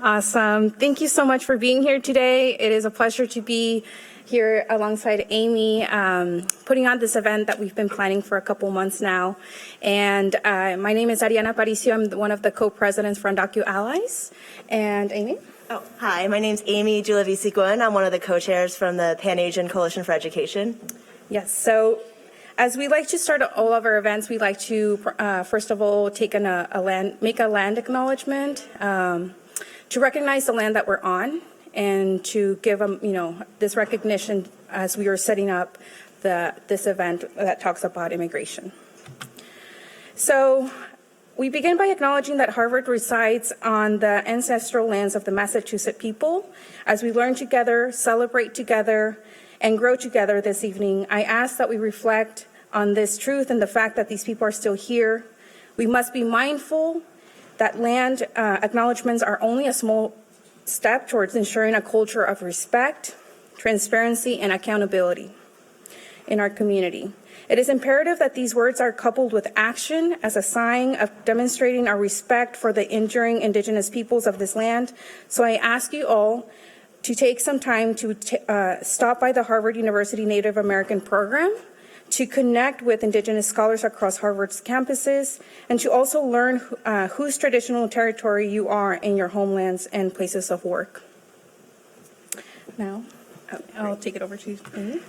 Awesome. Thank you so much for being here today. It is a pleasure to be here alongside Amy, putting on this event that we've been planning for a couple months now. And my name is Ariana Aparicio. I'm one of the co-presidents for UndocuAllies. And Amy? Oh, hi, my name's Amy Julavisi-Gwyn. I'm one of the co-chairs from the Pan-Asian Coalition for Education. Yes, so as we like to start all of our events, we like to, first of all, make a land acknowledgement to recognize the land that we're on and to give them, this recognition as we are setting up this event that talks about immigration. So we begin by acknowledging that Harvard resides on the ancestral lands of the Massachusetts people. As we learn together, celebrate together, and grow together this evening, I ask that we reflect on this truth and the fact that these people are still here. We must be mindful that land acknowledgements are only a small step towards ensuring a culture of respect, transparency, and accountability in our community. It is imperative that these words are coupled with action as a sign of demonstrating our respect for the enduring indigenous peoples of this land. So I ask you all to take some time to stop by the Harvard University Native American program, to connect with indigenous scholars across Harvard's campuses, and to also learn whose traditional territory you are in your homelands and places of work. Now, I'll take it over to Amy.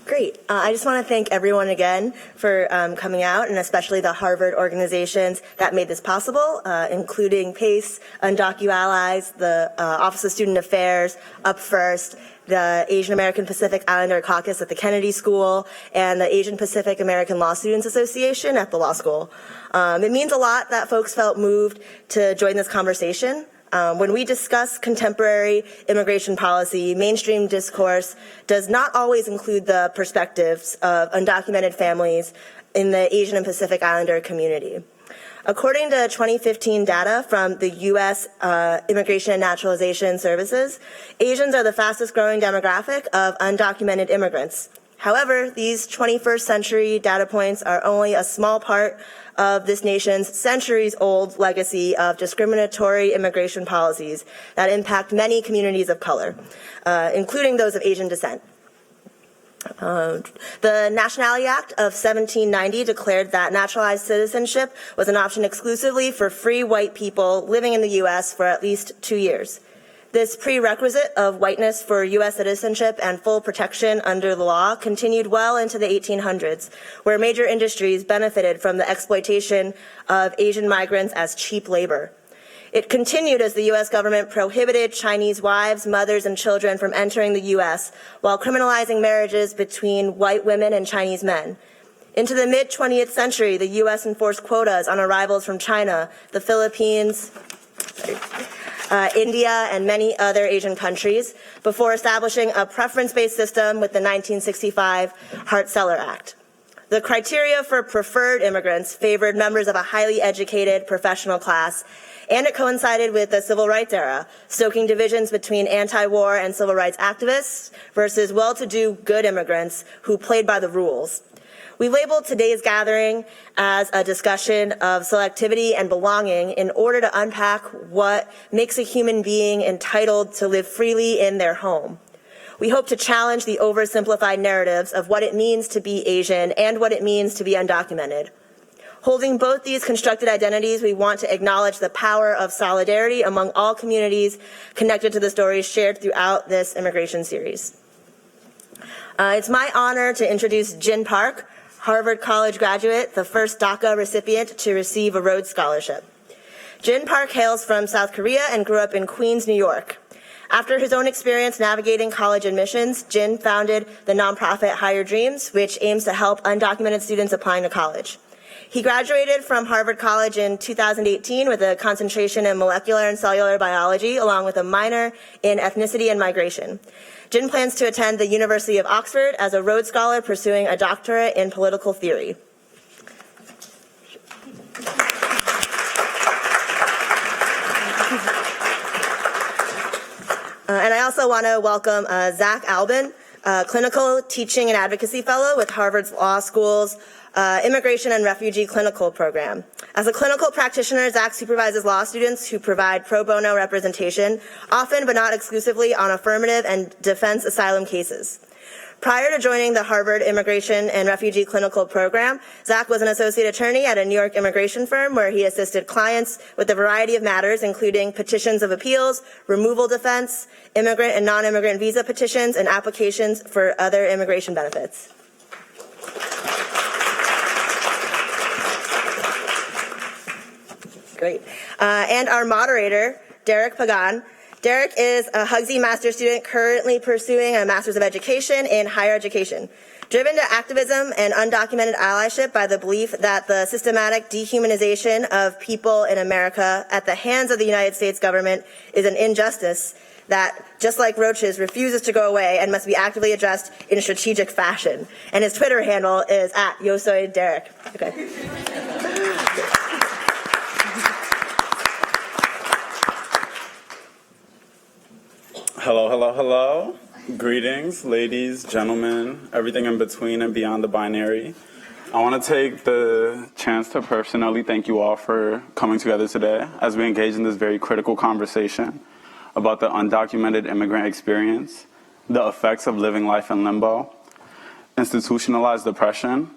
Great. I just want to thank everyone again for coming out, and especially the Harvard organizations that made this possible, including PACE, UndocuAllies, the Office of Student Affairs, Up First, the Asian American Pacific Islander Caucus at the Kennedy School, and the Asian Pacific American Law Students Association at the law school. It means a lot that folks felt moved to join this conversation. When we discuss contemporary immigration policy, mainstream discourse does not always include the perspectives of undocumented families in the Asian and Pacific Islander community. According to 2015 data from the U.S. Immigration and Naturalization Services, Asians are the fastest growing demographic of undocumented immigrants. However, these 21st century data points are only a small part of this nation's centuries-old legacy of discriminatory immigration policies that impact many communities of color, including those of Asian descent. The Nationality Act of 1790 declared that naturalized citizenship was an option exclusively for free white people living in the U.S. for at least 2 years. This prerequisite of whiteness for U.S. citizenship and full protection under the law continued well into the 1800s, where major industries benefited from the exploitation of Asian migrants as cheap labor. It continued as the U.S. government prohibited Chinese wives, mothers, and children from entering the U.S., while criminalizing marriages between white women and Chinese men. Into the mid-20th century, the U.S. enforced quotas on arrivals from China, the Philippines, India, and many other Asian countries, before establishing a preference-based system with the 1965 Hart-Celler Act. The criteria for preferred immigrants favored members of a highly educated professional class, and it coincided with the civil rights era, stoking divisions between anti-war and civil rights activists versus well-to-do good immigrants who played by the rules. We labeled today's gathering as a discussion of selectivity and belonging in order to unpack what makes a human being entitled to live freely in their home. We hope to challenge the oversimplified narratives of what it means to be Asian and what it means to be undocumented. Holding both these constructed identities, we want to acknowledge the power of solidarity among all communities connected to the stories shared throughout this immigration series. It's my honor to introduce Jin Park, Harvard College graduate, the first DACA recipient to receive a Rhodes Scholarship. Jin Park hails from South Korea and grew up in Queens, New York. After his own experience navigating college admissions, Jin founded the nonprofit Higher Dreams, which aims to help undocumented students applying to college. He graduated from Harvard College in 2018 with a concentration in molecular and cellular biology, along with a minor in ethnicity and migration. Jin plans to attend the University of Oxford as a Rhodes Scholar pursuing a doctorate in political theory. And I also want to welcome Zach Albin, Clinical Teaching and Advocacy Fellow with Harvard's Law School's Immigration and Refugee Clinical Program. As a clinical practitioner, Zach supervises law students who provide pro bono representation, often but not exclusively on affirmative and defense asylum cases. Prior to joining the Harvard Immigration and Refugee Clinical Program, Zach was an associate attorney at a New York immigration firm where he assisted clients with a variety of matters, including petitions of appeals, removal defense, immigrant and non-immigrant visa petitions, and applications for other immigration benefits. Great. And our moderator, Derek Pagan. Derek is a HGSE master's student currently pursuing a Master's of Education in Higher Education. Driven to activism and undocumented allyship by the belief that the systematic dehumanization of people in America at the hands of the United States government is an injustice that, just like roaches, refuses to go away and must be actively addressed in a strategic fashion. And his Twitter handle is @YoSoyDerek. Okay. Hello, hello, hello. Greetings, ladies, gentlemen, everything in between and beyond the binary. I want to take the chance to personally thank you all for coming together today as we engage in this very critical conversation about the undocumented immigrant experience, the effects of living life in limbo, institutionalized oppression,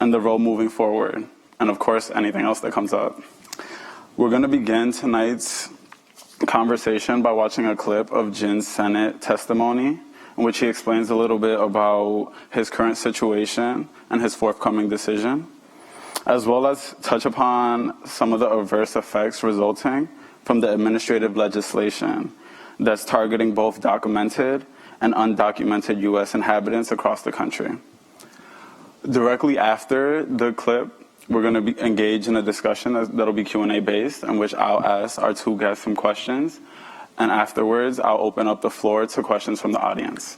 and the road moving forward, and of course, anything else that comes up. We're going to begin tonight's conversation by watching a clip of Jin's Senate testimony in which he explains a little bit about his current situation and his forthcoming decision, as well as touch upon some of the adverse effects resulting from the administrative legislation that's targeting both documented and undocumented U.S. inhabitants across the country. Directly after the clip, we're going to be engaged in a discussion that'll be Q&A based, in which I'll ask our two guests some questions, and afterwards I'll open up the floor to questions from the audience.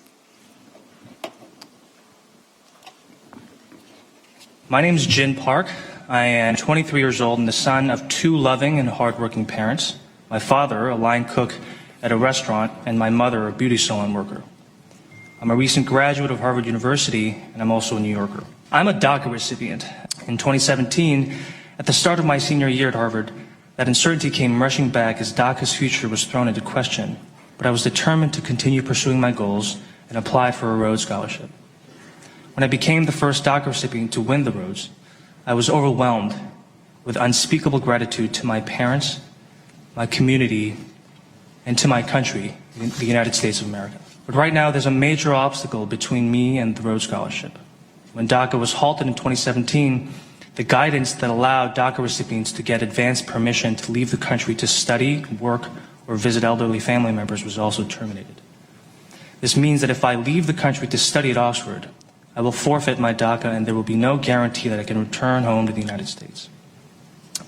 My name is Jin Park. I am 23 years old and the son of two loving and hardworking parents. My father, a line cook at a restaurant, and my mother, a beauty salon worker. I'm a recent graduate of Harvard University, and I'm also a New Yorker. I'm a DACA recipient. In 2017, at the start of my senior year at Harvard, that uncertainty came rushing back as DACA's future was thrown into question. But I was determined to continue pursuing my goals and apply for a Rhodes Scholarship. When I became the first DACA recipient to win the Rhodes, I was overwhelmed with unspeakable gratitude to my parents, my community, and to my country, the United States of America. But right now, there's a major obstacle between me and the Rhodes Scholarship. When DACA was halted in 2017, the guidance that allowed DACA recipients to get advanced permission to leave the country to study, work, or visit elderly family members was also terminated. This means that if I leave the country to study at Oxford, I will forfeit my DACA and there will be no guarantee that I can return home to the United States.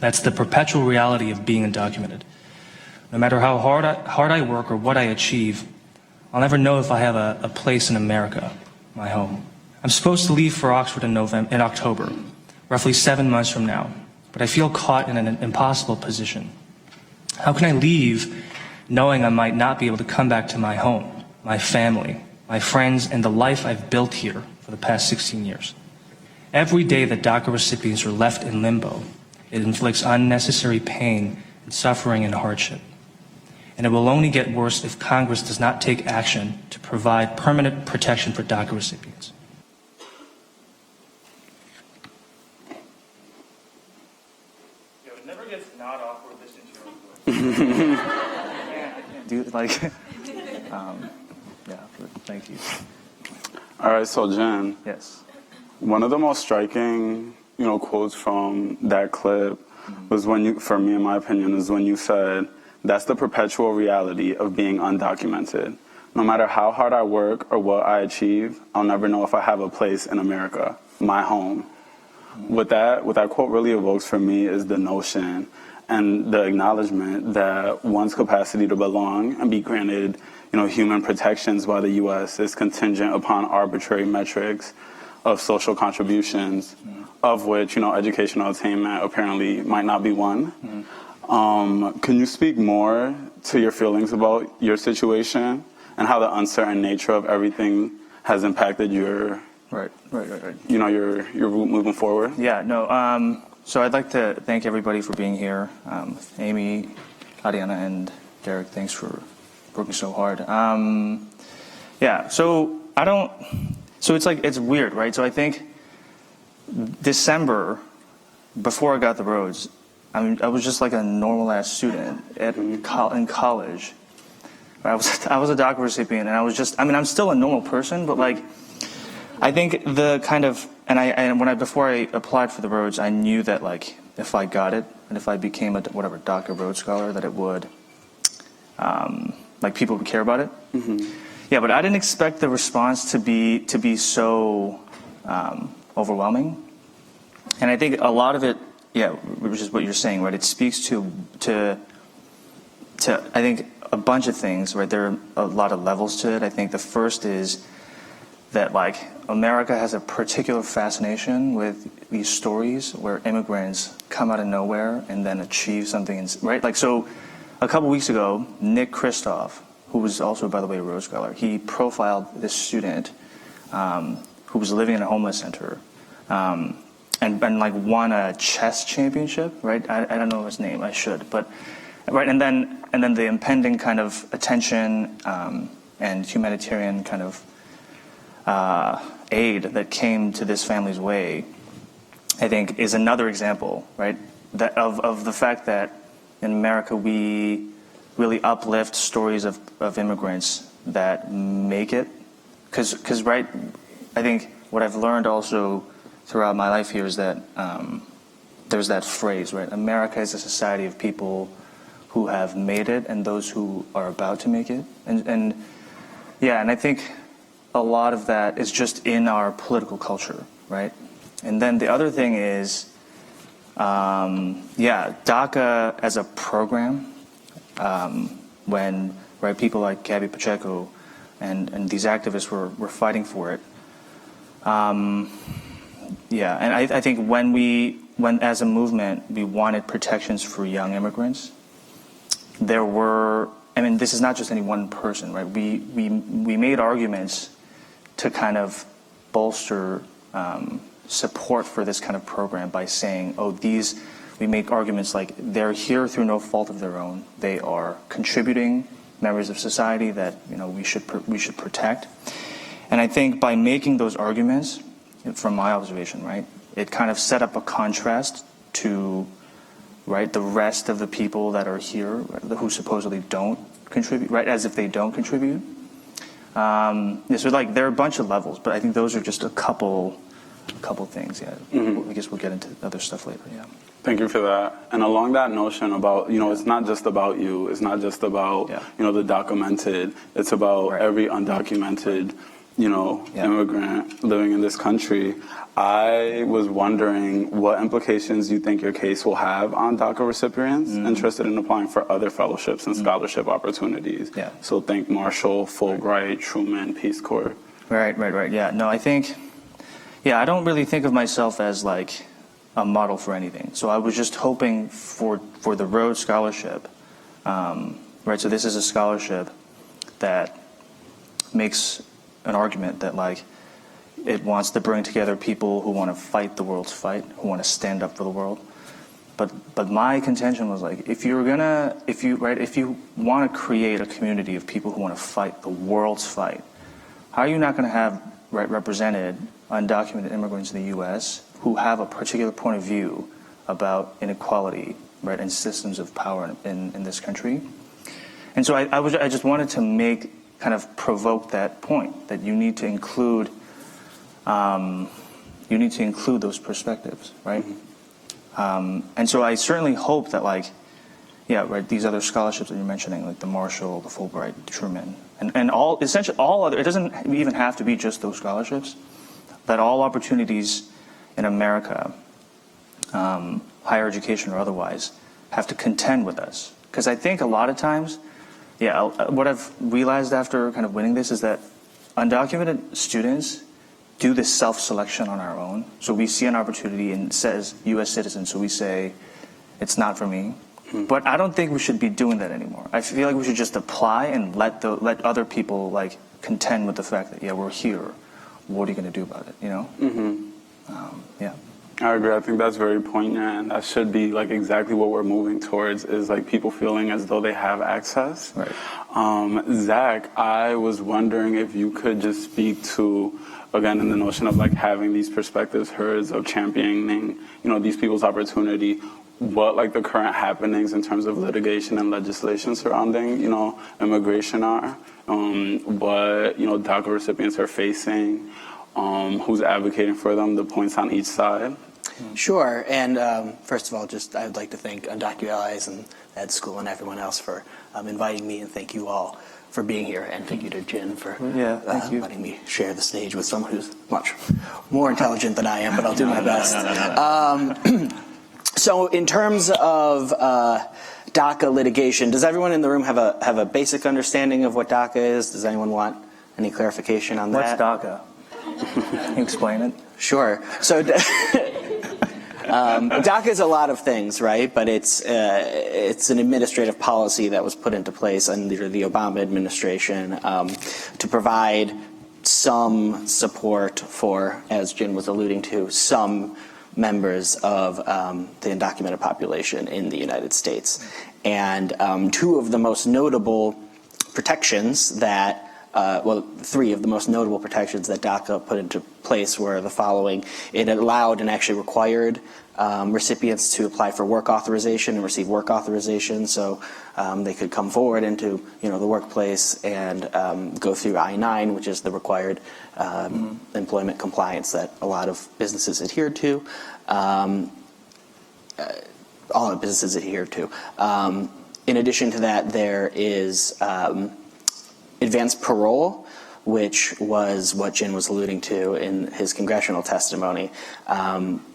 That's the perpetual reality of being undocumented. No matter how hard I work or what I achieve, I'll never know if I have a place in America, my home. I'm supposed to leave for Oxford in October, roughly 7 months from now, but I feel caught in an impossible position. How can I leave knowing I might not be able to come back to my home, my family, my friends, and the life I've built here for the past 16 years? Every day that DACA recipients are left in limbo, it inflicts unnecessary pain and suffering and hardship. And it will only get worse if Congress does not take action to provide permanent protection for DACA recipients. It never gets not awkward listening to your thank you. All right, so Jen. Yes. One of the most striking, quotes from that clip was when you, for me in my opinion, is when you said, "That's the perpetual reality of being undocumented. No matter how hard I work or what I achieve, I'll never know if I have a place in America, my home." What that quote really evokes for me is the notion and the acknowledgement that one's capacity to belong and be granted, human protections by the U.S. is contingent upon arbitrary metrics of social contributions, of which, educational attainment apparently might not be one. Can you speak more to your feelings about your situation and how the uncertain nature of everything has impacted your Right. your route moving forward? Yeah, no, So I'd like to thank everybody for being here. Amy, Ariana, and Derek, thanks for working so hard. So it's weird, right? So I think December, before I got the Rhodes, I was just like a normal ass student in college. I was a DACA recipient, and I'm still a normal person, but like, I think the kind of, before I applied for the Rhodes, I knew that like, if I got it, and if I became a DACA Rhodes Scholar, that it would, like people would care about it. Mm-hmm. Yeah, but I didn't expect the response to be so overwhelming. And I think a lot of it, which is what you're saying, right? It speaks to I think a bunch of things, right? There are a lot of levels to it. I think the first is that like America has a particular fascination with these stories where immigrants come out of nowhere and then achieve something, right? Like, so a couple weeks ago, Nick Kristof, who was also, by the way, a Rhodes Scholar, he profiled this student who was living in a homeless center and like won a chess championship, right? I don't know his name, I should, but right, and then the impending kind of attention and humanitarian kind of aid that came to this family's way, I think, is another example, right, that of the fact that in America we really uplift stories of immigrants that make it, because right, I think what I've learned also throughout my life here is that there's that phrase, right, America is a society of people who have made it and those who are about to make it, and I think a lot of that is just in our political culture, right? And then the other thing is, DACA as a program, when people like Gabby Pacheco and these activists were fighting for it. And I think when as a movement we wanted protections for young immigrants, there were, this is not just any one person, right? We made arguments to kind of bolster support for this kind of program by saying, we make arguments like they're here through no fault of their own. They are contributing members of society that we should protect. And I think by making those arguments, from my observation, right, it kind of set up a contrast to the rest of the people that are here who supposedly don't contribute, right, as if they don't contribute. So like there are a bunch of levels, but I think those are just a couple things. Yeah, I guess we'll get into other stuff later. Yeah. Thank you for that. And along that notion about, it's not just about you. It's not just about, the documented. It's about every undocumented, immigrant living in this country. I was wondering what implications you think your case will have on DACA recipients interested in applying for other fellowships and scholarship opportunities. Yeah. So think Marshall, Fulbright, Truman, Peace Corps. Right. Yeah. No, I think, I don't really think of myself as like a model for anything. So I was just hoping for the Rhodes Scholarship, So this is a scholarship that makes an argument that like it wants to bring together people who want to fight the world's fight, who want to stand up for the world. But my contention was like, if you want to create a community of people who want to fight the world's fight, how are you not going to have represented undocumented immigrants in the U.S. who have a particular point of view about inequality, and systems of power in this country? And so I just wanted to provoke that point that you need to include those perspectives, right? And so I certainly hope that these other scholarships that you're mentioning, like the Marshall, the Fulbright, the Truman, and essentially all other, it doesn't even have to be just those scholarships, that all opportunities in America, higher education or otherwise, have to contend with us. Because I think a lot of times, what I've realized after kind of winning this is that undocumented students do this self-selection on our own. So we see an opportunity and it says U.S. citizen, so we say, it's not for me. But I don't think we should be doing that anymore. I feel like we should just apply and let other people contend with the fact that, we're here. What are you going to do about it, I agree. I think that's very poignant, and that should be like exactly what we're moving towards, is like people feeling as though they have access. Right. Zach, I was wondering if you could just speak to, again, in the notion of like having these perspectives heard, of championing, these people's opportunity, what like the current happenings in terms of litigation and legislation surrounding, immigration are, what, DACA recipients are facing, who's advocating for them, the points on each side. Sure, and first of all, I would like to thank UndocuAllies and Ed School and everyone else for inviting me, and thank you all for being here, and thank you to Jin for letting me share the stage with someone who's much more intelligent than I am, but I'll do my best. So in terms of DACA litigation, does everyone in the room have a basic understanding of what DACA is? Does anyone want any clarification on that? What's DACA? Can you explain it? Sure. So DACA is a lot of things, right? But it's an administrative policy that was put into place under the Obama administration to provide some support for, as Jin was alluding to, some members of the undocumented population in the United States. And two of the most notable protections that three of the most notable protections that DACA put into place were the following. It allowed and actually required recipients to apply for work authorization and receive work authorization, so they could come forward into the workplace and go through I-9, which is the required employment compliance that a lot of businesses adhere to. All the businesses adhere to. In addition to that, there is advanced parole, which was what Jin was alluding to in his congressional testimony,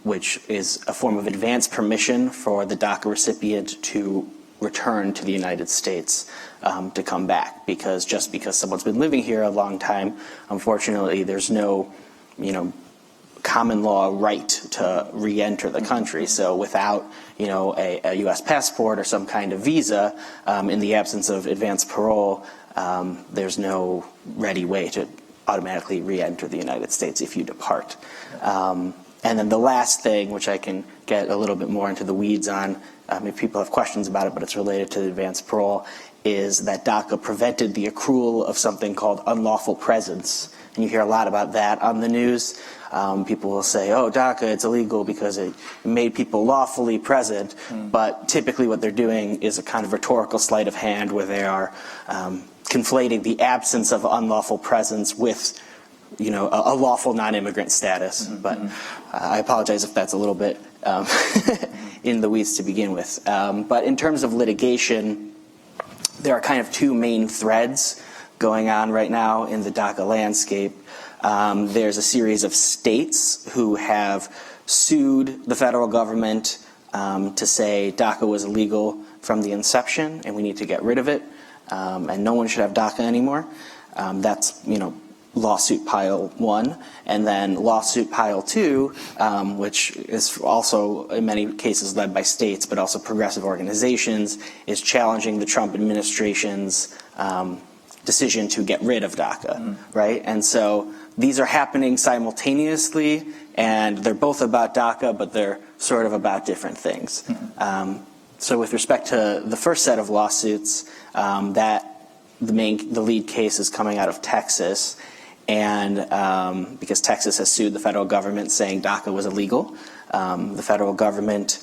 which is a form of advanced permission for the DACA recipient to return to the United States, to come back. Because just because someone's been living here a long time, unfortunately, there's no, common law right to re-enter the country. So without, a U.S. passport or some kind of visa, in the absence of advanced parole, there's no ready way to automatically re-enter the United States if you depart. And then the last thing, which I can get a little bit more into the weeds on, if people have questions about it, but it's related to the advanced parole, is that DACA prevented the accrual of something called unlawful presence. And you hear a lot about that on the news. People will say, oh, DACA, it's illegal because it made people lawfully present. But typically what they're doing is a kind of rhetorical sleight of hand where they are conflating the absence of unlawful presence with, a lawful non-immigrant status. But I apologize if that's a little bit in the weeds to begin with. But in terms of litigation, there are kind of two main threads going on right now in the DACA landscape. There's a series of states who have sued the federal government to say DACA was illegal from the inception and we need to get rid of it, and no one should have DACA anymore. That's, lawsuit pile 1. And then lawsuit pile 2, which is also in many cases led by states but also progressive organizations, is challenging the Trump administration's decision to get rid of DACA, right? And so these are happening simultaneously, and they're both about DACA, but they're sort of about different things. So with respect to the first set of lawsuits, the lead case is coming out of Texas, and because Texas has sued the federal government saying DACA was illegal. The federal government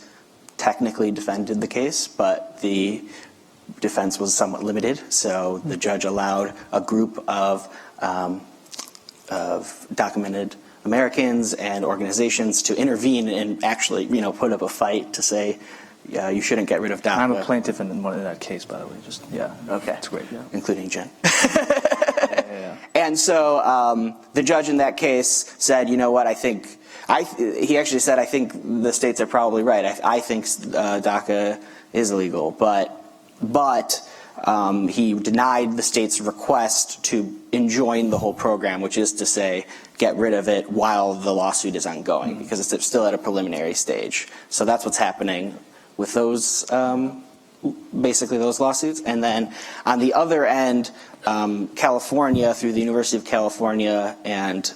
technically defended the case, but the defense was somewhat limited, so the judge allowed a group of documented Americans and organizations to intervene and actually, put up a fight to say, you shouldn't get rid of DACA. I'm a plaintiff in that case, by the way. Okay. It's great. Yeah. Including Jen. Yeah. And so the judge in that case said, you know what, he actually said, I think the states are probably right. I think DACA is illegal, but he denied the state's request to enjoin the whole program, which is to say get rid of it while the lawsuit is ongoing, because it's still at a preliminary stage. So that's what's happening with those basically those lawsuits. And then on the other end, California, through the University of California and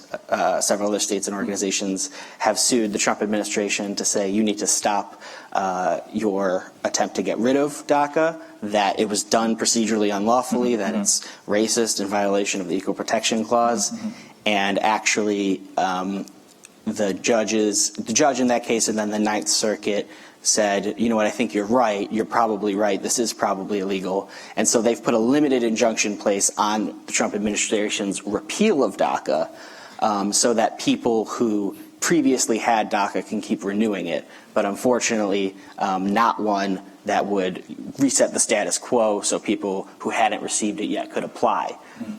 several other states and organizations, have sued the Trump administration to say you need to stop your attempt to get rid of DACA, that it was done procedurally unlawfully, that it's racist in violation of the Equal Protection Clause. And actually, the judge in that case and then the Ninth Circuit said, you know what, I think you're right. You're probably right. This is probably illegal. And so they've put a limited injunction place on the Trump administration's repeal of DACA so that people who previously had DACA can keep renewing it. But unfortunately, not one that would reset the status quo so people who hadn't received it yet could apply.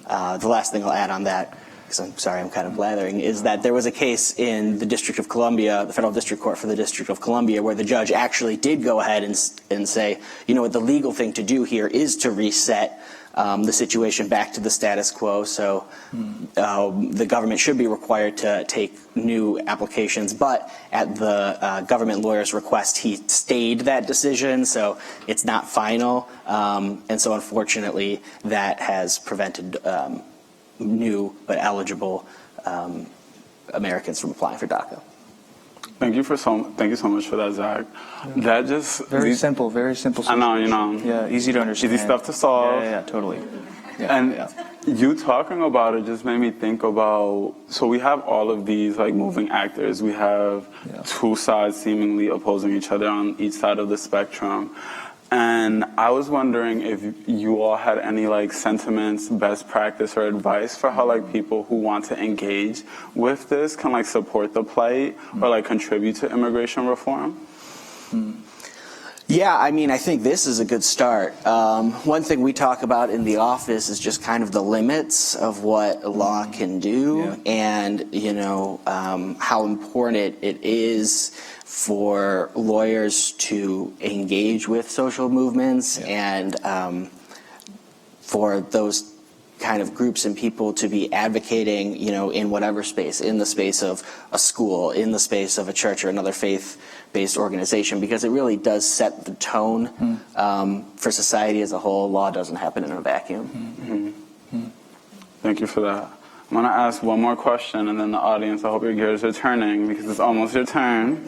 The last thing I'll add on that, because I'm sorry I'm kind of blathering, is that there was a case in the District of Columbia, the Federal District Court for the District of Columbia, where the judge actually did go ahead and say, you know what, the legal thing to do here is to reset the situation back to the status quo. So the government should be required to take new applications. But at the government lawyer's request, he stayed that decision. So it's not final. And so unfortunately, that has prevented new but eligible Americans from applying for DACA. Thank you so much for that, Zach. That just Very simple. I know, Yeah, easy to understand. easy stuff to solve. Yeah, totally. Yeah, And yeah. you talking about it just made me think about, so we have all of these like moving actors. We have two sides seemingly opposing each other on each side of the spectrum. And I was wondering if you all had any like sentiments, best practice, or advice for how like people who want to engage with this can like support the plight or like contribute to immigration reform. Yeah, I mean, I think this is a good start. One thing we talk about in the office is just kind of the limits of what a law can do, and how important it is for lawyers to engage with social movements and for those kind of groups and people to be advocating, in whatever space, in the space of a school, in the space of a church or another faith-based organization, because it really does set the tone for society as a whole. Law doesn't happen in a vacuum. Thank you for that. I'm going to ask one more question, and then the audience, I hope your gears are turning because it's almost your turn.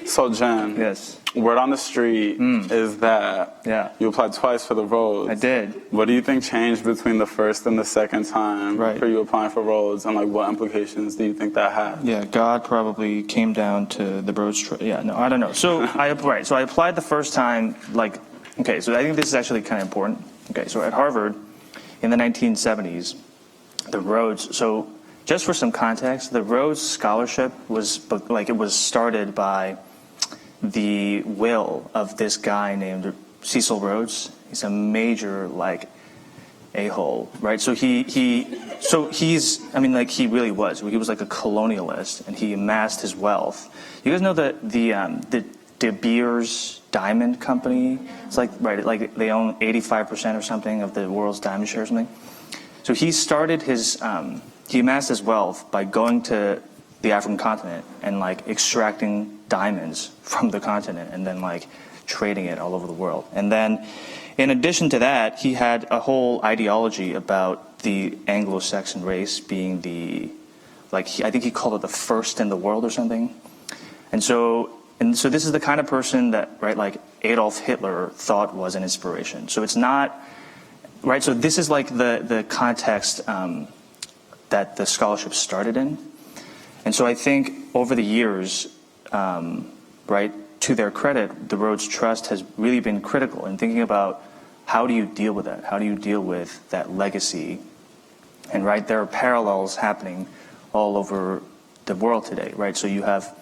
So, Jen, Yes. word on the street is that you applied twice for the Rhodes. I did. What do you think changed between the first and the second time for you applying for Rhodes, and like what implications do you think that had? Yeah, God probably came down to the Rhodes Trust. Yeah, no, I don't know. So I applied the first time. So I think this is actually kind of important. Okay, so at Harvard in the 1970s, the Rhodes. So just for some context, the Rhodes Scholarship was started by the will of this guy named Cecil Rhodes. He's a major a-hole, right? So he really was. He was like a colonialist, and he amassed his wealth. You guys know the De Beers Diamond Company? It's they own 85% or something of the world's diamond share or something. So he started he amassed his wealth by going to the African continent and extracting diamonds from the continent and then trading it all over the world. And then in addition to that, he had a whole ideology about the Anglo-Saxon race being I think he called it the first in the world or something. And so this is the kind of person that, Adolf Hitler thought was an inspiration. So it's not, right? So this is the context that the scholarship started in. And so I think over the years, to their credit, the Rhodes Trust has really been critical in thinking about how do you deal with that? How do you deal with that legacy? And there are parallels happening all over the world today, right? So you have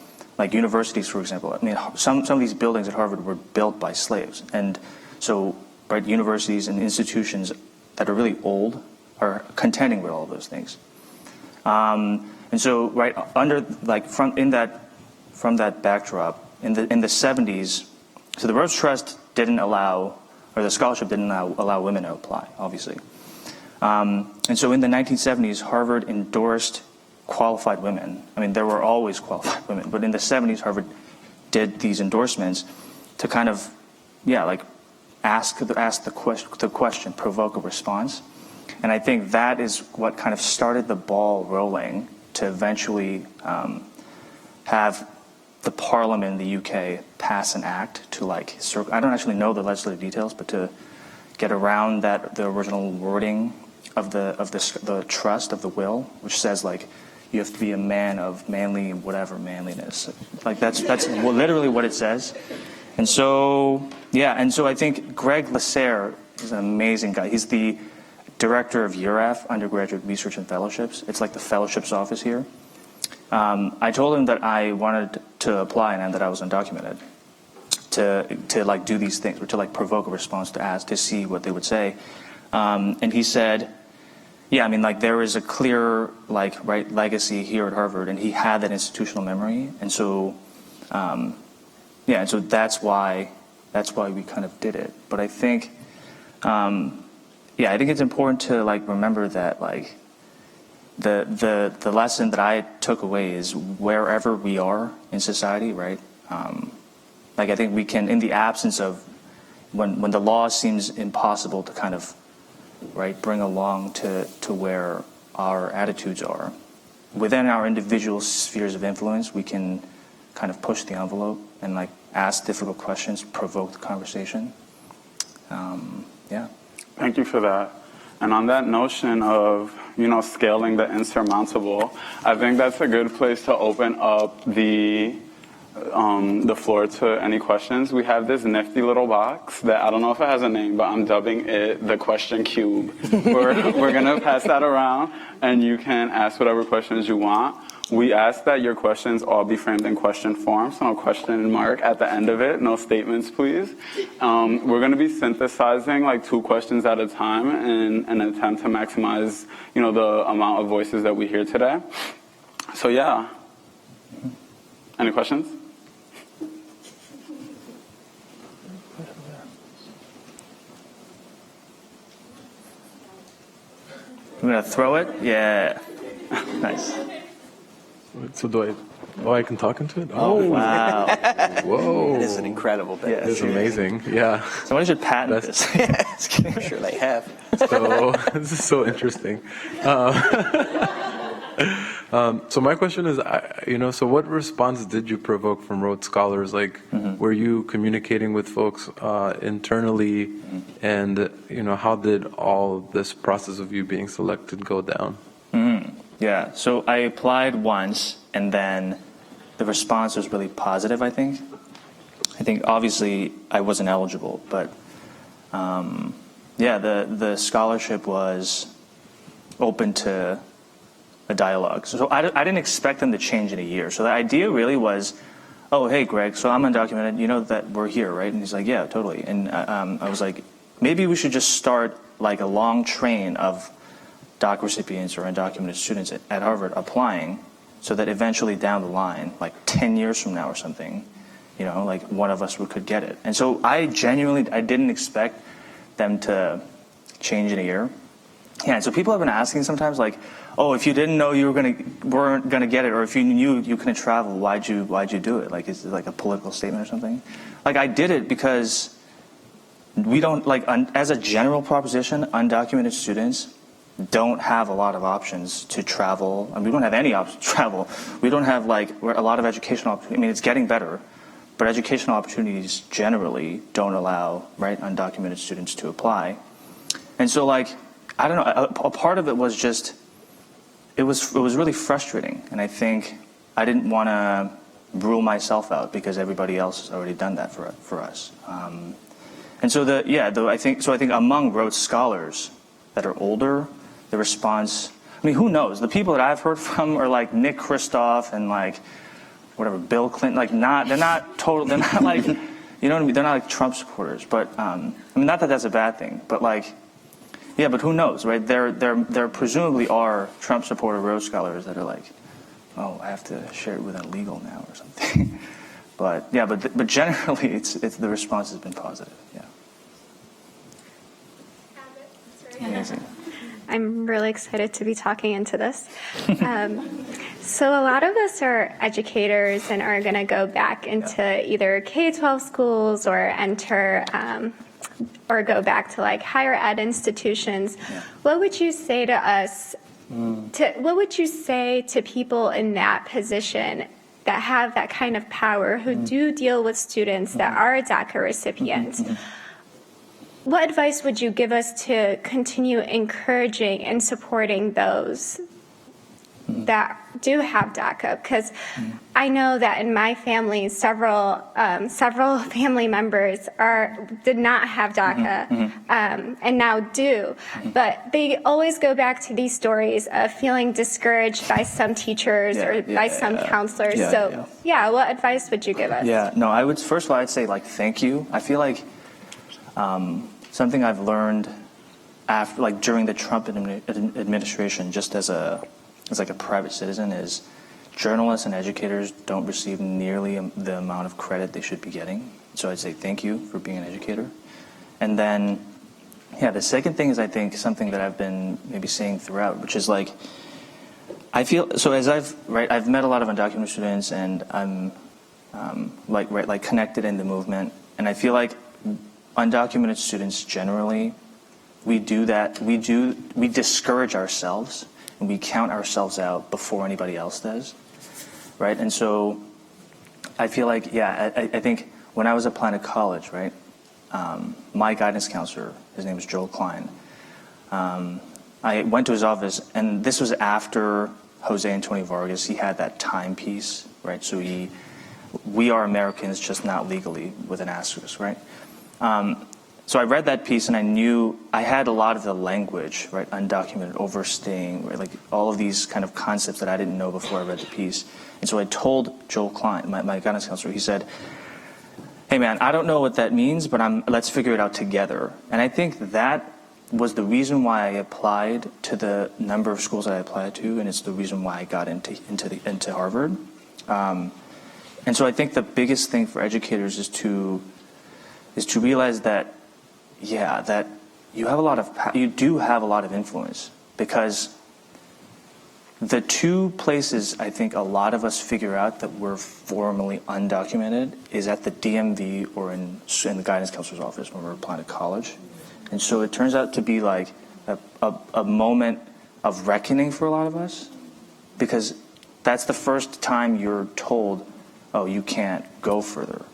universities, for example. I mean, some of these buildings at Harvard were built by slaves. And so, universities and institutions that are really old are contending with all of those things. And so, from that backdrop, in the 70s, so the Rhodes Trust didn't allow, or the scholarship didn't allow women to apply, obviously. And so in the 1970s, Harvard endorsed qualified women. I mean, there were always qualified women, but in the 70s, Harvard did these endorsements to kind of, yeah, like ask the question, provoke a response. And I think that is what kind of started the ball rolling to eventually have the Parliament in the UK pass an act to like, I don't actually know the legislative details, but to get around that, the original wording of the trust of the will, which says like, you have to be a man of manly, whatever manliness. Like that's literally what it says. And so, yeah, and so I think Greg Lasserre is an amazing guy. He's the director of URAF, Undergraduate Research and Fellowships. It's like the fellowships office here. I told him that I wanted to apply and that I was undocumented to like do these things, or to like provoke a response, to see what they would say. And he said, yeah, I mean, like there is a clear like legacy here at Harvard, and he had that institutional memory, and so yeah, and so that's why we kind of did it. But I think, yeah, I think it's important to like remember that like the lesson that I took away is wherever we are in society, right? Like I think we can, in the absence of when the law seems impossible to kind of bring along to where our attitudes are. Within our individual spheres of influence, we can kind of push the envelope and like ask difficult questions, provoke the conversation. Yeah. Thank you for that. And on that notion of, scaling the insurmountable, I think that's a good place to open up the floor to any questions. We have this nifty little box that I don't know if it has a name, but I'm dubbing it the question cube. We're going to pass that around, and you can ask whatever questions you want. We ask that your questions all be framed in question form, so no question mark at the end of it, no statements, please. We're going to be synthesizing like 2 questions at a time in an attempt to maximize, the amount of voices that we hear today. So yeah. Any questions? I'm going to throw it? Yeah. Nice. So I can talk into it? Oh, wow. Whoa. It is an incredible bit. It's amazing. Yeah. Somebody should patent this. I'm sure they have. So this is so interesting. So my question is, so what response did you provoke from Rhodes Scholars? Like, were you communicating with folks internally, and how did all this process of you being selected go down? Yeah, so I applied once, and then the response was really positive, I think. I think obviously I wasn't eligible, but yeah, the scholarship was open to a dialogue. So I didn't expect them to change in a year. So the idea really was, oh, hey, Greg, so I'm undocumented. You know that we're here, right? And he's like, yeah, totally. And I was like, maybe we should just start like a long train of DACA recipients or undocumented students at Harvard applying, so that eventually down the line, like 10 years from now or something, like one of us could get it. And so I didn't expect them to change in a year. Yeah, and so people have been asking sometimes, like, oh, if you didn't know you weren't gonna get it, or if you knew you couldn't travel, why'd you do it? Like, is it like a political statement or something? Like, I did it because we don't, like, as a general proposition, undocumented students don't have a lot of options to travel. I mean, we don't have any options to travel. We don't have like a lot of educational opportunities. I mean, it's getting better, but educational opportunities generally don't allow undocumented students to apply. And so, like, I don't know. A part of it was just it was really frustrating, and I think I didn't want to rule myself out because everybody else has already done that for us. And so I think among Rhodes scholars that are older, the response, I mean, who knows? The people that I've heard from are like Nick Kristof and like whatever, Bill Clinton, like they're not like, you know what I mean? They're not like Trump supporters, but I mean, not that that's a bad thing, but like, yeah, but who knows, right? There presumably are Trump supporter Rhodes scholars that are like, oh, I have to share it with an illegal now or something. But yeah, but generally it's the response has been positive. Yeah. Amazing. I'm really excited to be talking into this. So a lot of us are educators and are going to go back into either K-12 schools or enter or go back to like higher ed institutions. What would you say to us? What would you say to people in that position that have that kind of power, who do deal with students that are DACA recipients? What advice would you give us to continue encouraging and supporting those that do have DACA? Because I know that in my family, several family members did not have DACA and now do. But they always go back to these stories of feeling discouraged by some teachers or by some counselors. What advice would you give us? First of all, I'd say like thank you. I feel like something I've learned after, like during the Trump administration, just as like a private citizen, is journalists and educators don't receive nearly the amount of credit they should be getting. So I'd say thank you for being an educator. And then, the second thing is I think something that I've been maybe saying throughout, which is like, I feel, so as I've met a lot of undocumented students, and I'm like connected in the movement, and I feel like undocumented students generally, we discourage ourselves and we count ourselves out before anybody else does, right? And so I feel like, I think when I was applying to college, right, my guidance counselor, his name is Joel Klein, I went to his office, and this was after Jose Antonio Vargas. He had that timepiece, right? So we are Americans, just not legally, with an asterisk, right? So I read that piece, and I knew I had a lot of the language, right? Undocumented, overstaying, right? Like all of these kind of concepts that I didn't know before I read the piece. And so I told Joel Klein, my guidance counselor, he said, hey man, I don't know what that means, but let's figure it out together. And I think that was the reason why I applied to the number of schools that I applied to, and it's the reason why I got into Harvard. And so I think the biggest thing for educators is to realize that, that you do have a lot of influence, because the two places I think a lot of us figure out that we're formally undocumented is at the DMV or in the guidance counselor's office when we're applying to college. And so it turns out to be like a moment of reckoning for a lot of us, because that's the first time you're told, oh, you can't go further.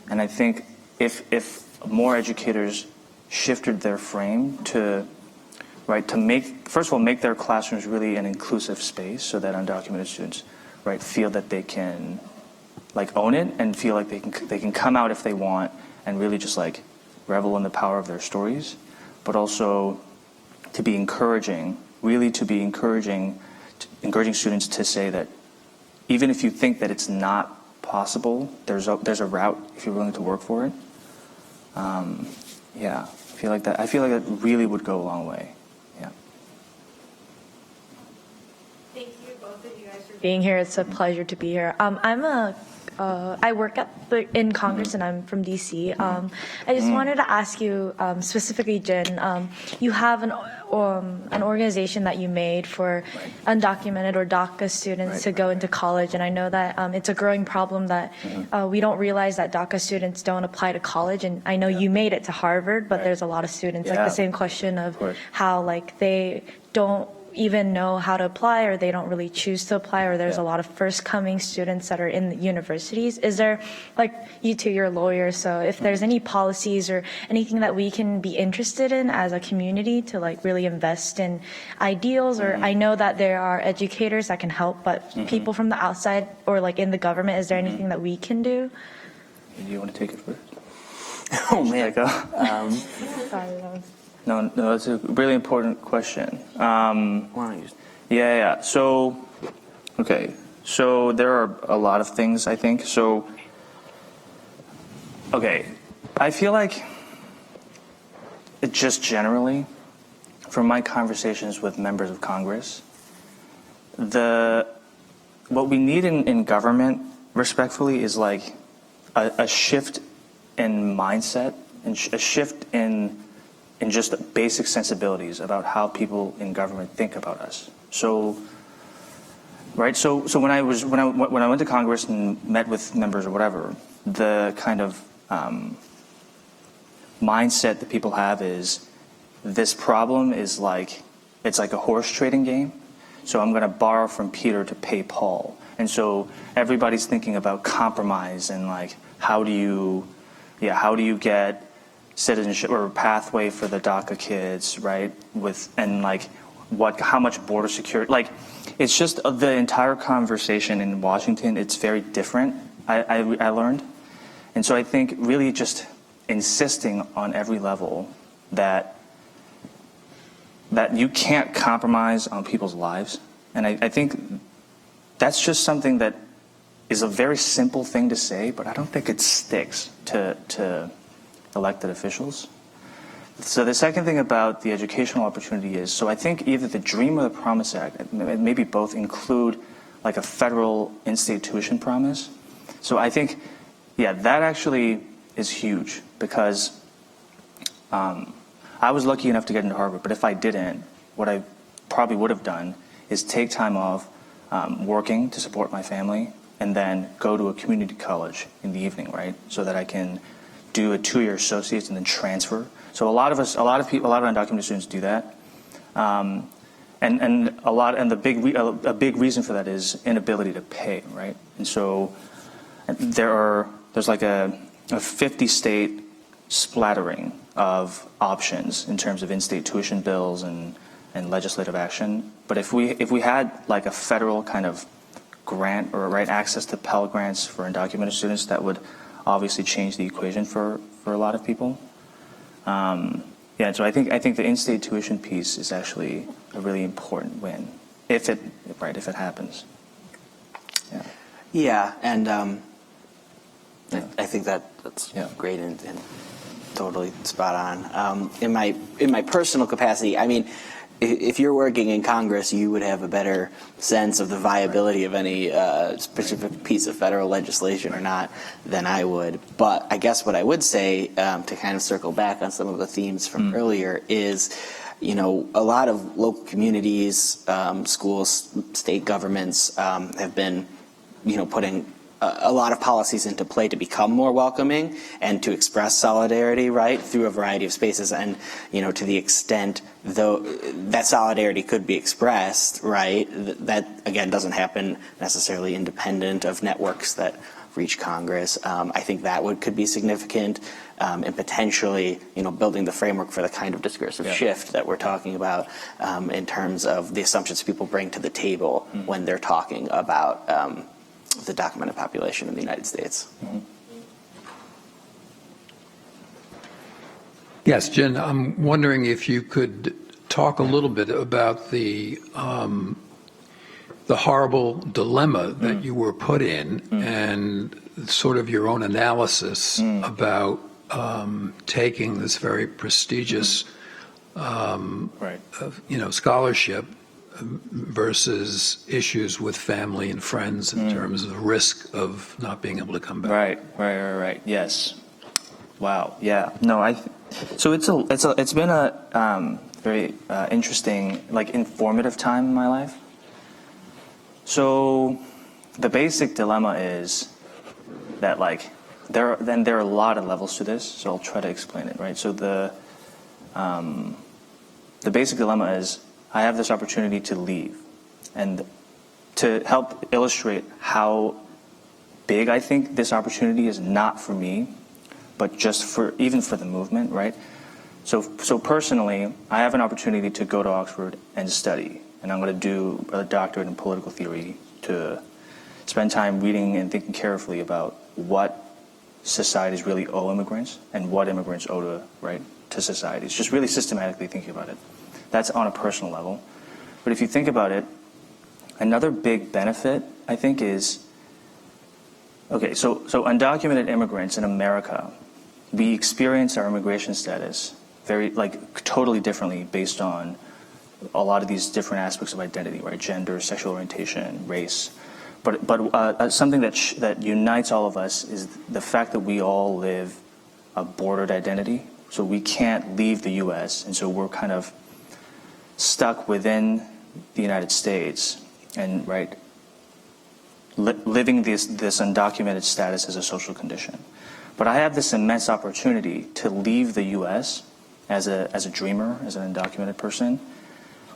And I think if more educators shifted their frame to make their classrooms really an inclusive space, so that undocumented students, right, feel that they can like own it and feel like they can come out if they want and really just like revel in the power of their stories, but also to be encouraging students to say that even if you think that it's not possible, there's a route if you're willing to work for it. I feel like that really would go a long way. Thank you, both of you guys, for being here. It's a pleasure to be here. I work in Congress, and I'm from DC. I just wanted to ask you specifically, Jin. You have an organization that you made for undocumented or DACA students to go into college, and I know that it's a growing problem that we don't realize that DACA students don't apply to college. And I know you made it to Harvard, but there's a lot of students like the same question of how like they don't even know how to apply, or they don't really choose to apply, or there's a lot of first coming students that are in the universities. Is there, like, you two, you're lawyers, so if there's any policies or anything that we can be interested in as a community to like really invest in ideals, or I know that there are educators that can help, but people from the outside or like in the government, is there anything that we can do? Do you want to take it first? Oh man. Sorry, No, that's a really important question. Why don't you? So there are a lot of things, I think. So, I feel like just generally, from my conversations with members of Congress, what we need in government, respectfully, is like a shift in mindset and a shift in in just basic sensibilities about how people in government think about us. So, right. So when I went to Congress and met with members or whatever, the kind of mindset that people have is this problem is like it's like a horse trading game. So I'm going to borrow from Peter to pay Paul, and so everybody's thinking about compromise and like how do you get citizenship or pathway for the DACA kids, right? And like how much border security, like it's just the entire conversation in Washington. It's very different. I learned, and so I think really just insisting on every level that you can't compromise on people's lives, and I think that's just something that is a very simple thing to say, but I don't think it sticks to elected officials. So the second thing about the educational opportunity is, so I think either the DREAM or the Promise Act, maybe both, include like a federal in-state tuition promise. So I think, yeah, that actually is huge because I was lucky enough to get into Harvard, but if I didn't, what I probably would have done is take time off working to support my family and then go to a community college in the evening, right? So that I can do a 2-year associate's and then transfer. So a lot of undocumented students do that, and a big reason for that is inability to pay, right? And so there's like a 50-state splattering of options in terms of in-state tuition bills and legislative action. But if we had like a federal kind of grant or right access to Pell Grants for undocumented students, that would obviously change the equation for a lot of people. Yeah, so I think the in-state tuition piece is actually a really important win if it happens. Yeah. Yeah, and I think that's great and totally spot on. In my personal capacity, I mean, if you're working in Congress, you would have a better sense of the viability of any specific piece of federal legislation or not than I would. But I guess what I would say, to kind of circle back on some of the themes from earlier, is, a lot of local communities, schools, state governments have been, putting a lot of policies into play to become more welcoming and to express solidarity, right, through a variety of spaces. And, to the extent, though, that solidarity could be expressed, right, that, again, doesn't happen necessarily independent of networks that reach Congress. I think that could be significant, and potentially, building the framework for the kind of discursive shift that we're talking about, in terms of the assumptions people bring to the table when they're talking about the documented population in the United States. Yes, Jin, I'm wondering if you could talk a little bit about the horrible dilemma that you were put in and sort of your own analysis about taking this very prestigious scholarship versus issues with family and friends in terms of the risk of not being able to come back. Right. Yes. Wow. Yeah. No. So it's been a very interesting, like, informative time in my life. So the basic dilemma is that, like, there are a lot of levels to this. So I'll try to explain it. Right. So the basic dilemma is, I have this opportunity to leave, and to help illustrate how big I think this opportunity is, not for me, but just even for the movement, right? So personally, I have an opportunity to go to Oxford and study, and I'm going to do a doctorate in political theory, to spend time reading and thinking carefully about what societies really owe immigrants and what immigrants owe to societies. Just really systematically thinking about it. That's on a personal level. But if you think about it, another big benefit, I think, is, okay, so undocumented immigrants in America, we experience our immigration status totally differently based on a lot of these different aspects of identity, right? Gender, sexual orientation, race. But something that unites all of us is the fact that we all live a bordered identity, So we can't leave the U.S., and so we're kind of stuck within the United States and, right, living this undocumented status as a social condition. But I have this immense opportunity to leave the U.S. as a dreamer, as an undocumented person,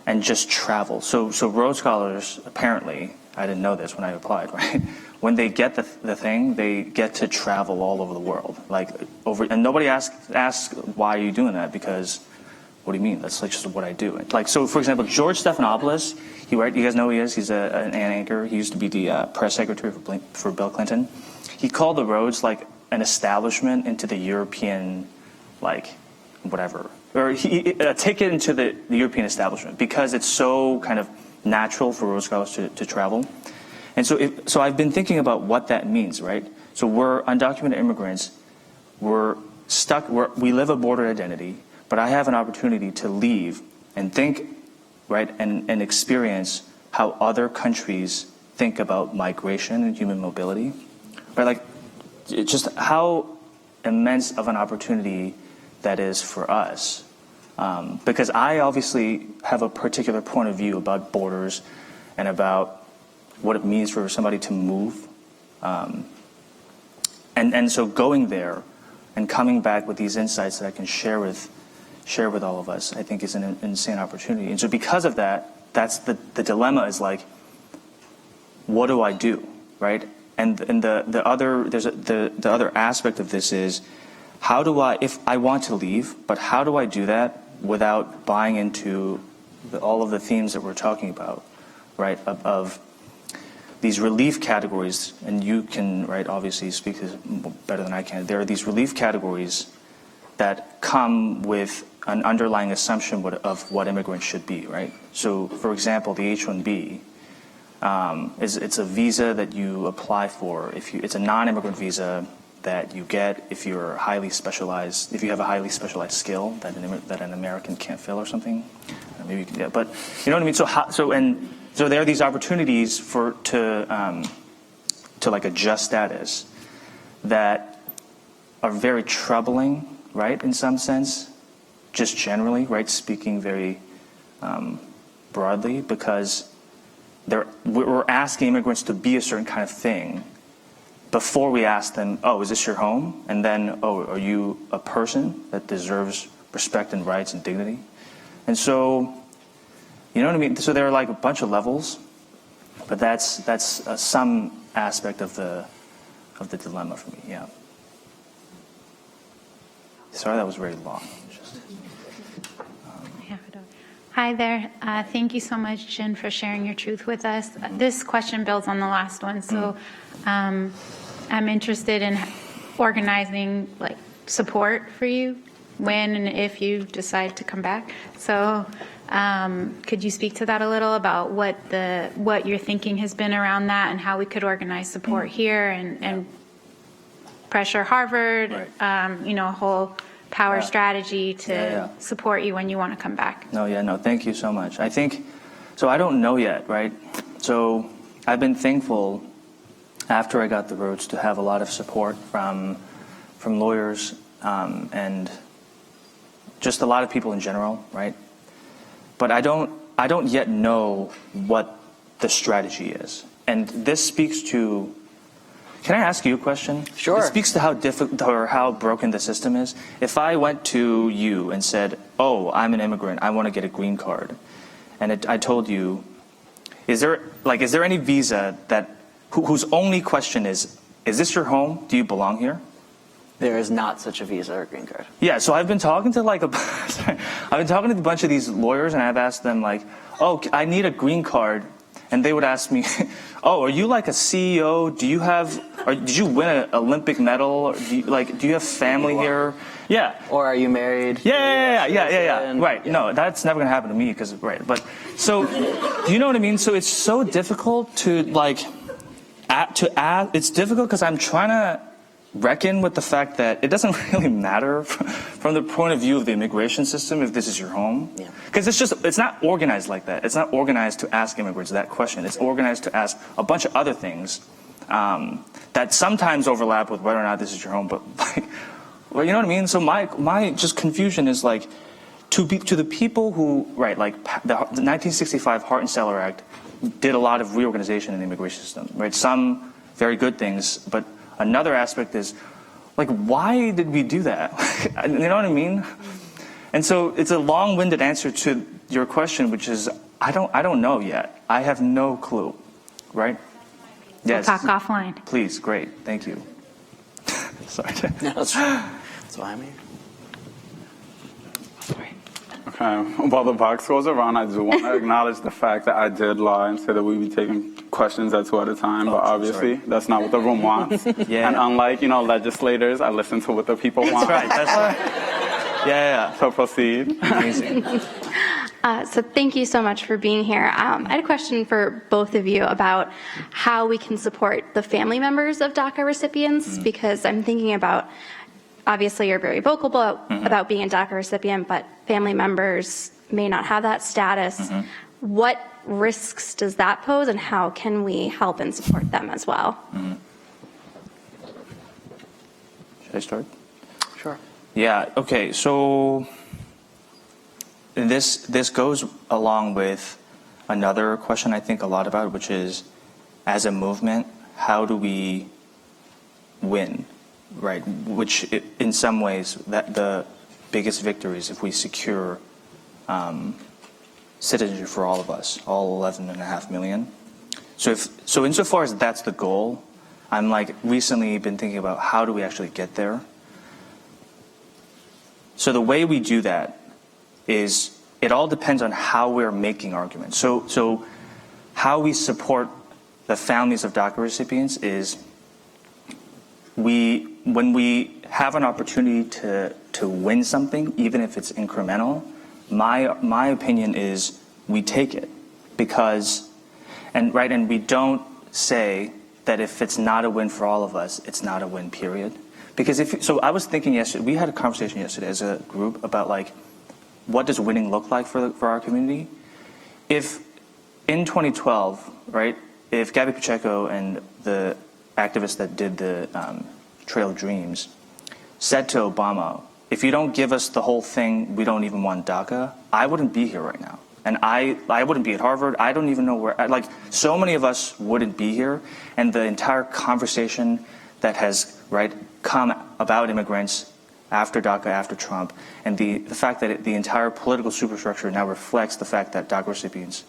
and just travel. So Rhodes Scholars, apparently, I didn't know this when I applied, right? When they get the thing, they get to travel all over the world, and nobody asks why are you doing that, because what do you mean? That's like just what I do. Like, so for example, George Stephanopoulos, you guys know who he is. He's an anchor. He used to be the press secretary for Bill Clinton. He called the Rhodes like an establishment into the European, like, whatever, or a ticket into the European establishment, because it's so kind of natural for Rhodes Scholars to travel. And so I've been thinking about what that means, right? So we're undocumented immigrants. We're stuck. We live a border identity, but I have an opportunity to leave and think, right, and experience how other countries think about migration and human mobility, right? Like, just how immense of an opportunity that is for us. Because I obviously have a particular point of view about borders and about what it means for somebody to move. And so going there and coming back with these insights that I can share with all of us, I think is an insane opportunity. And so because of that, that's the dilemma is like, what do I do, right? And the other aspect of this is, how do I, if I want to leave, but how do I do that without buying into all of the themes that we're talking about, right? Of these relief categories, and you can, right, obviously speak to this better than I can. There are these relief categories that come with an underlying assumption of what immigrants should be, right? So, for example, the H-1B, it's a visa that you apply for. It's a non-immigrant visa that you get if you're highly specialized, if you have a highly specialized skill that an American can't fill or something. Maybe you can get, but you know what I mean. So there are these opportunities to like adjust status that are very troubling, right? In some sense, just generally, right? Speaking very broadly, because we're asking immigrants to be a certain kind of thing before we ask them, oh, is this your home? And then, oh, are you a person that deserves respect and rights and dignity? And so, you know what I mean? So there are like a bunch of levels, but that's some aspect of the dilemma for me. Yeah. Sorry, that was very long. Hi there. Thank you so much, Jin, for sharing your truth with us. This question builds on the last one, so I'm interested in organizing like support for you when and if you decide to come back. So could you speak to that a little about what your thinking has been around that and how we could organize support here and pressure Harvard, right. A whole power strategy to support you when you want to come back? No, thank you so much. I think, so I don't know yet, right? So I've been thankful after I got the Rhodes to have a lot of support from lawyers and just a lot of people in general, right? But I don't yet know what the strategy is. And this speaks to, can I ask you a question? Sure. It speaks to how difficult or how broken the system is. If I went to you and said, oh, I'm an immigrant, I want to get a green card, and I told you, is there any visa that whose only question is this your home? Do you belong here? There is not such a visa or green card. Yeah, so I've been talking to a bunch of these lawyers, and I've asked them like, oh, I need a green card. And they would ask me, oh, are you like a CEO? Did you win an Olympic medal? Or do you have family here? Yeah. Or are you married? Yeah. Right. Yeah. No, that's never going to happen to me right. But so, do you know what I mean? So it's so difficult to it's difficult because I'm trying to reckon with the fact that it doesn't really matter from the point of view of the immigration system if this is your home. Because it's not organized like that. It's not organized to ask immigrants that question. It's organized to ask a bunch of other things that sometimes overlap with whether or not this is your home. But Well, you know what I mean? So my just confusion is like, to the people who, right, like the 1965 Hart and Celler Act did a lot of reorganization in the immigration system, right? Some very good things, but another aspect is, like, why did we do that? You know what I mean? And so it's a long-winded answer to your question, which is, I don't know yet. I have no clue, right? Yes. We'll talk offline. Please, great, thank you. Sorry. No, that's why I'm here. Okay. While the box goes around, I do want to acknowledge the fact that I did lie and say that we be taking questions at 2 at a time, but obviously that's not what the room wants. Yeah. And unlike, legislators, I listen to what the people want. That's right. That's right. Yeah. So proceed. Amazing. So thank you so much for being here. I had a question for both of you about how we can support the family members of DACA recipients, because I'm thinking about, obviously you're very vocal about being a DACA recipient, but family members may not have that status. What risks does that pose, and how can we help and support them as well? Should I start? Sure. Yeah, okay, so this goes along with another question I think a lot about, which is, as a movement, how do we win, right? Which in some ways, that the biggest victory is if we secure citizenship for all of us, all 11.5 million. So insofar as that's the goal, I'm like recently been thinking about how do we actually get there. So the way we do that is, it all depends on how we're making arguments. So how we support the families of DACA recipients is, when we have an opportunity to win something, even if it's incremental, my opinion is we take it, because, and we don't say that if it's not a win for all of us, it's not a win, period. Because so I was thinking yesterday, we had a conversation yesterday as a group about like, what does winning look like for our community? If in 2012, right, if Gabby Pacheco and the activists that did the Trail of Dreams said to Obama, if you don't give us the whole thing, we don't even want DACA, I wouldn't be here right now. And I wouldn't be at Harvard. I don't even know where, like, so many of us wouldn't be here. And the entire conversation that has, right, come about immigrants after DACA, after Trump, and the fact that the entire political superstructure now reflects the fact that DACA recipients,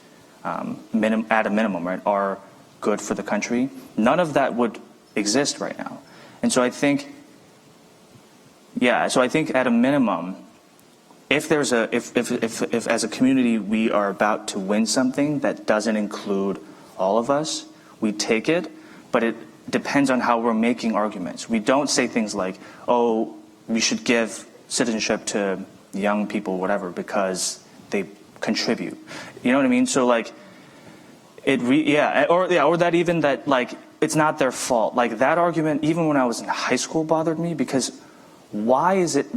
at a minimum, right, are good for the country, none of that would exist right now. And so I think, at a minimum, if there's if as a community we are about to win something that doesn't include all of us, we take it, but it depends on how we're making arguments. We don't say things like, oh, we should give citizenship to young people, whatever, because they contribute. You know what I mean? So like, or that even that, like, it's not their fault. Like, that argument, even when I was in high school, bothered me, because why is it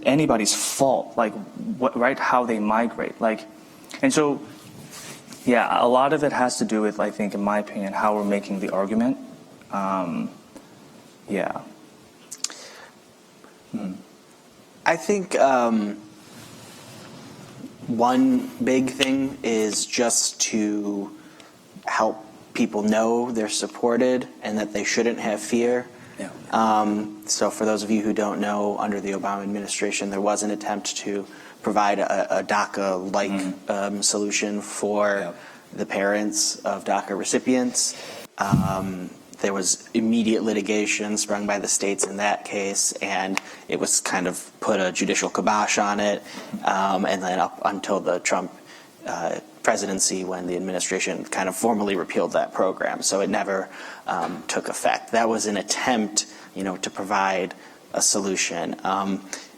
anybody's fault? Like, what, right? How they migrate, like, and so, yeah, a lot of it has to do with, I think, in my opinion, how we're making the argument. Yeah. I think one big thing is just to help people know they're supported and that they shouldn't have fear. Yeah. So for those of you who don't know, under the Obama administration, there was an attempt to provide a DACA-like solution for the parents of DACA recipients. There was immediate litigation sprung by the states in that case, and it was kind of put a judicial kibosh on it, and then up until the Trump presidency, when the administration kind of formally repealed that program. So it never took effect. That was an attempt, to provide a solution.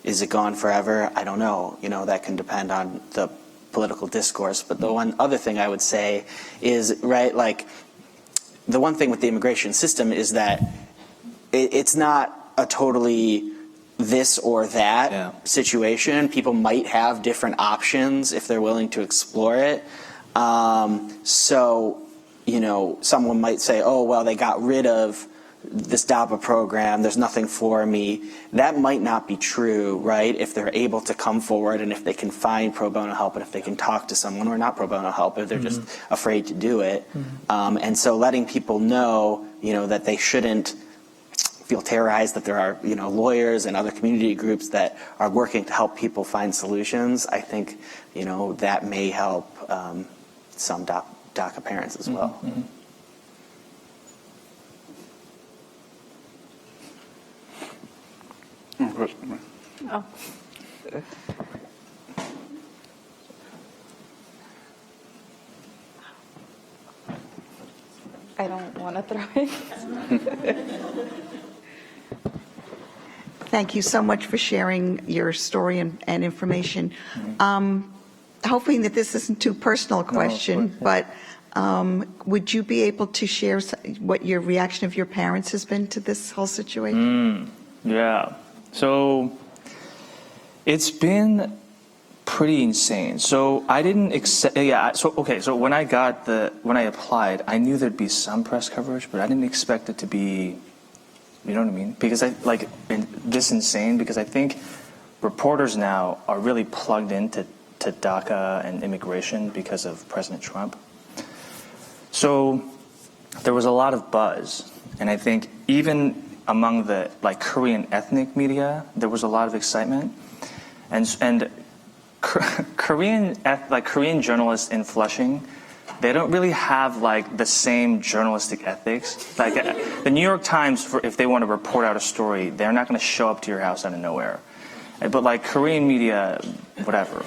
Is it gone forever? I don't know. That can depend on the political discourse. But the one other thing I would say is, right, like, the one thing with the immigration system is that it's not a totally this or that situation. People might have different options if they're willing to explore it. So, someone might say, oh, well, they got rid of this DAPA program, there's nothing for me. That might not be true, right? If they're able to come forward and if they can find pro bono help and if they can talk to someone, or not pro bono help, if they're just afraid to do it. And so letting people know, that they shouldn't feel terrorized, that there are, lawyers and other community groups that are working to help people find solutions. I think, that may help some DACA parents as well. Oh. I don't want to throw it. Thank you so much for sharing your story and information. Hoping that this isn't too personal a question, but would you be able to share what your reaction of your parents has been to this whole situation? Yeah. So it's been pretty insane. So I didn't accept. Yeah. So okay. So when I applied, I knew there'd be some press coverage, but I didn't expect it to be. You know what I mean? Because this insane. Because I think reporters now are really plugged into DACA and immigration because of President Trump. So there was a lot of buzz, and I think even among the Korean ethnic media, there was a lot of excitement, and Korean journalists in Flushing, they don't really have the same journalistic ethics. The New York Times, if they want to report out a story, they're not going to show up to your house out of nowhere. But Korean media, whatever,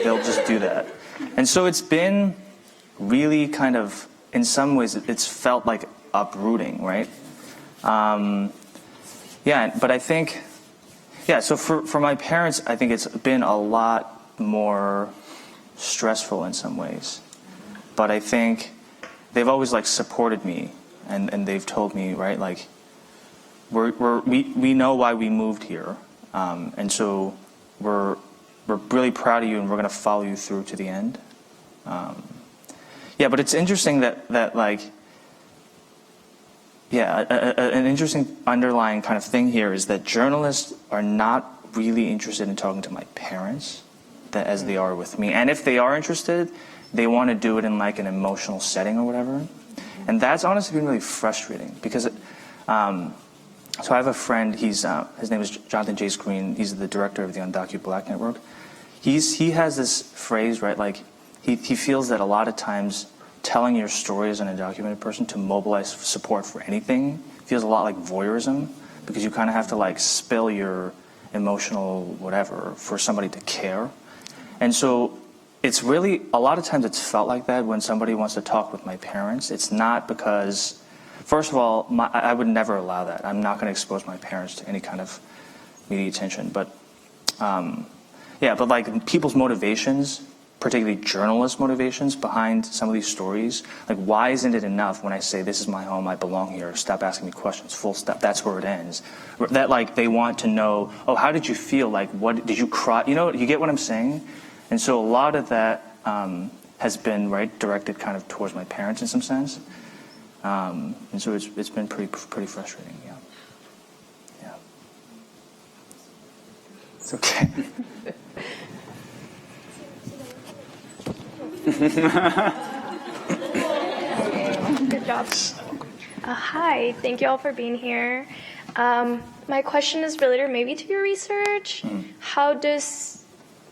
they'll just do that. And so it's been really kind of, in some ways, it's felt like uprooting, right? But I think, so for my parents, I think it's been a lot more stressful in some ways. But I think they've always supported me, and they've told me, right, we know why we moved here, and so we're really proud of you, and we're going to follow you through to the end. But it's interesting that an interesting underlying kind of thing here is that journalists are not really interested in talking to my parents as they are with me. And if they are interested, they want to do it in an emotional setting or whatever. And that's honestly been really frustrating because, so I have a friend, his name is Jonathan J. Green. He's the director of the UndocuAllies Network. He has this phrase, right, he feels that a lot of times telling your story as an undocumented person to mobilize support for anything feels a lot like voyeurism, because you kind of have to spill your emotional whatever for somebody to care. And so it's really, a lot of times it's felt like that when somebody wants to talk with my parents. It's not because, first of all, I would never allow that. I'm not going to expose my parents to any kind of media attention. But people's motivations, particularly journalist motivations behind some of these stories, why isn't it enough when I say this is my home, I belong here, stop asking me questions, full stop, that's where it ends. That they want to know, oh, how did you feel? What did you cry? You get what I'm saying? And so a lot of that has been directed kind of towards my parents in some sense, and so it's been pretty frustrating. Yeah. It's okay. Good job. Hi, thank you all for being here. My question is related maybe to your research. How does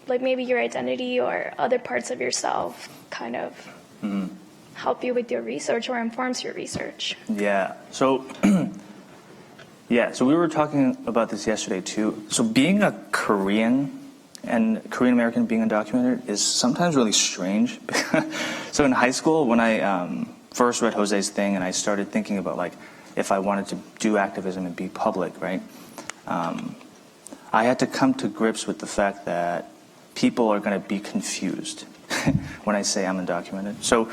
maybe your identity or other parts of yourself kind of help you with your research or informs your research? Yeah. So so we were talking about this yesterday too. So being a Korean and Korean American being undocumented is sometimes really strange. So in high school, when I first read Jose's thing and I started thinking about if I wanted to do activism and be public, right? I had to come to grips with the fact that people are going to be confused when I say I'm undocumented. So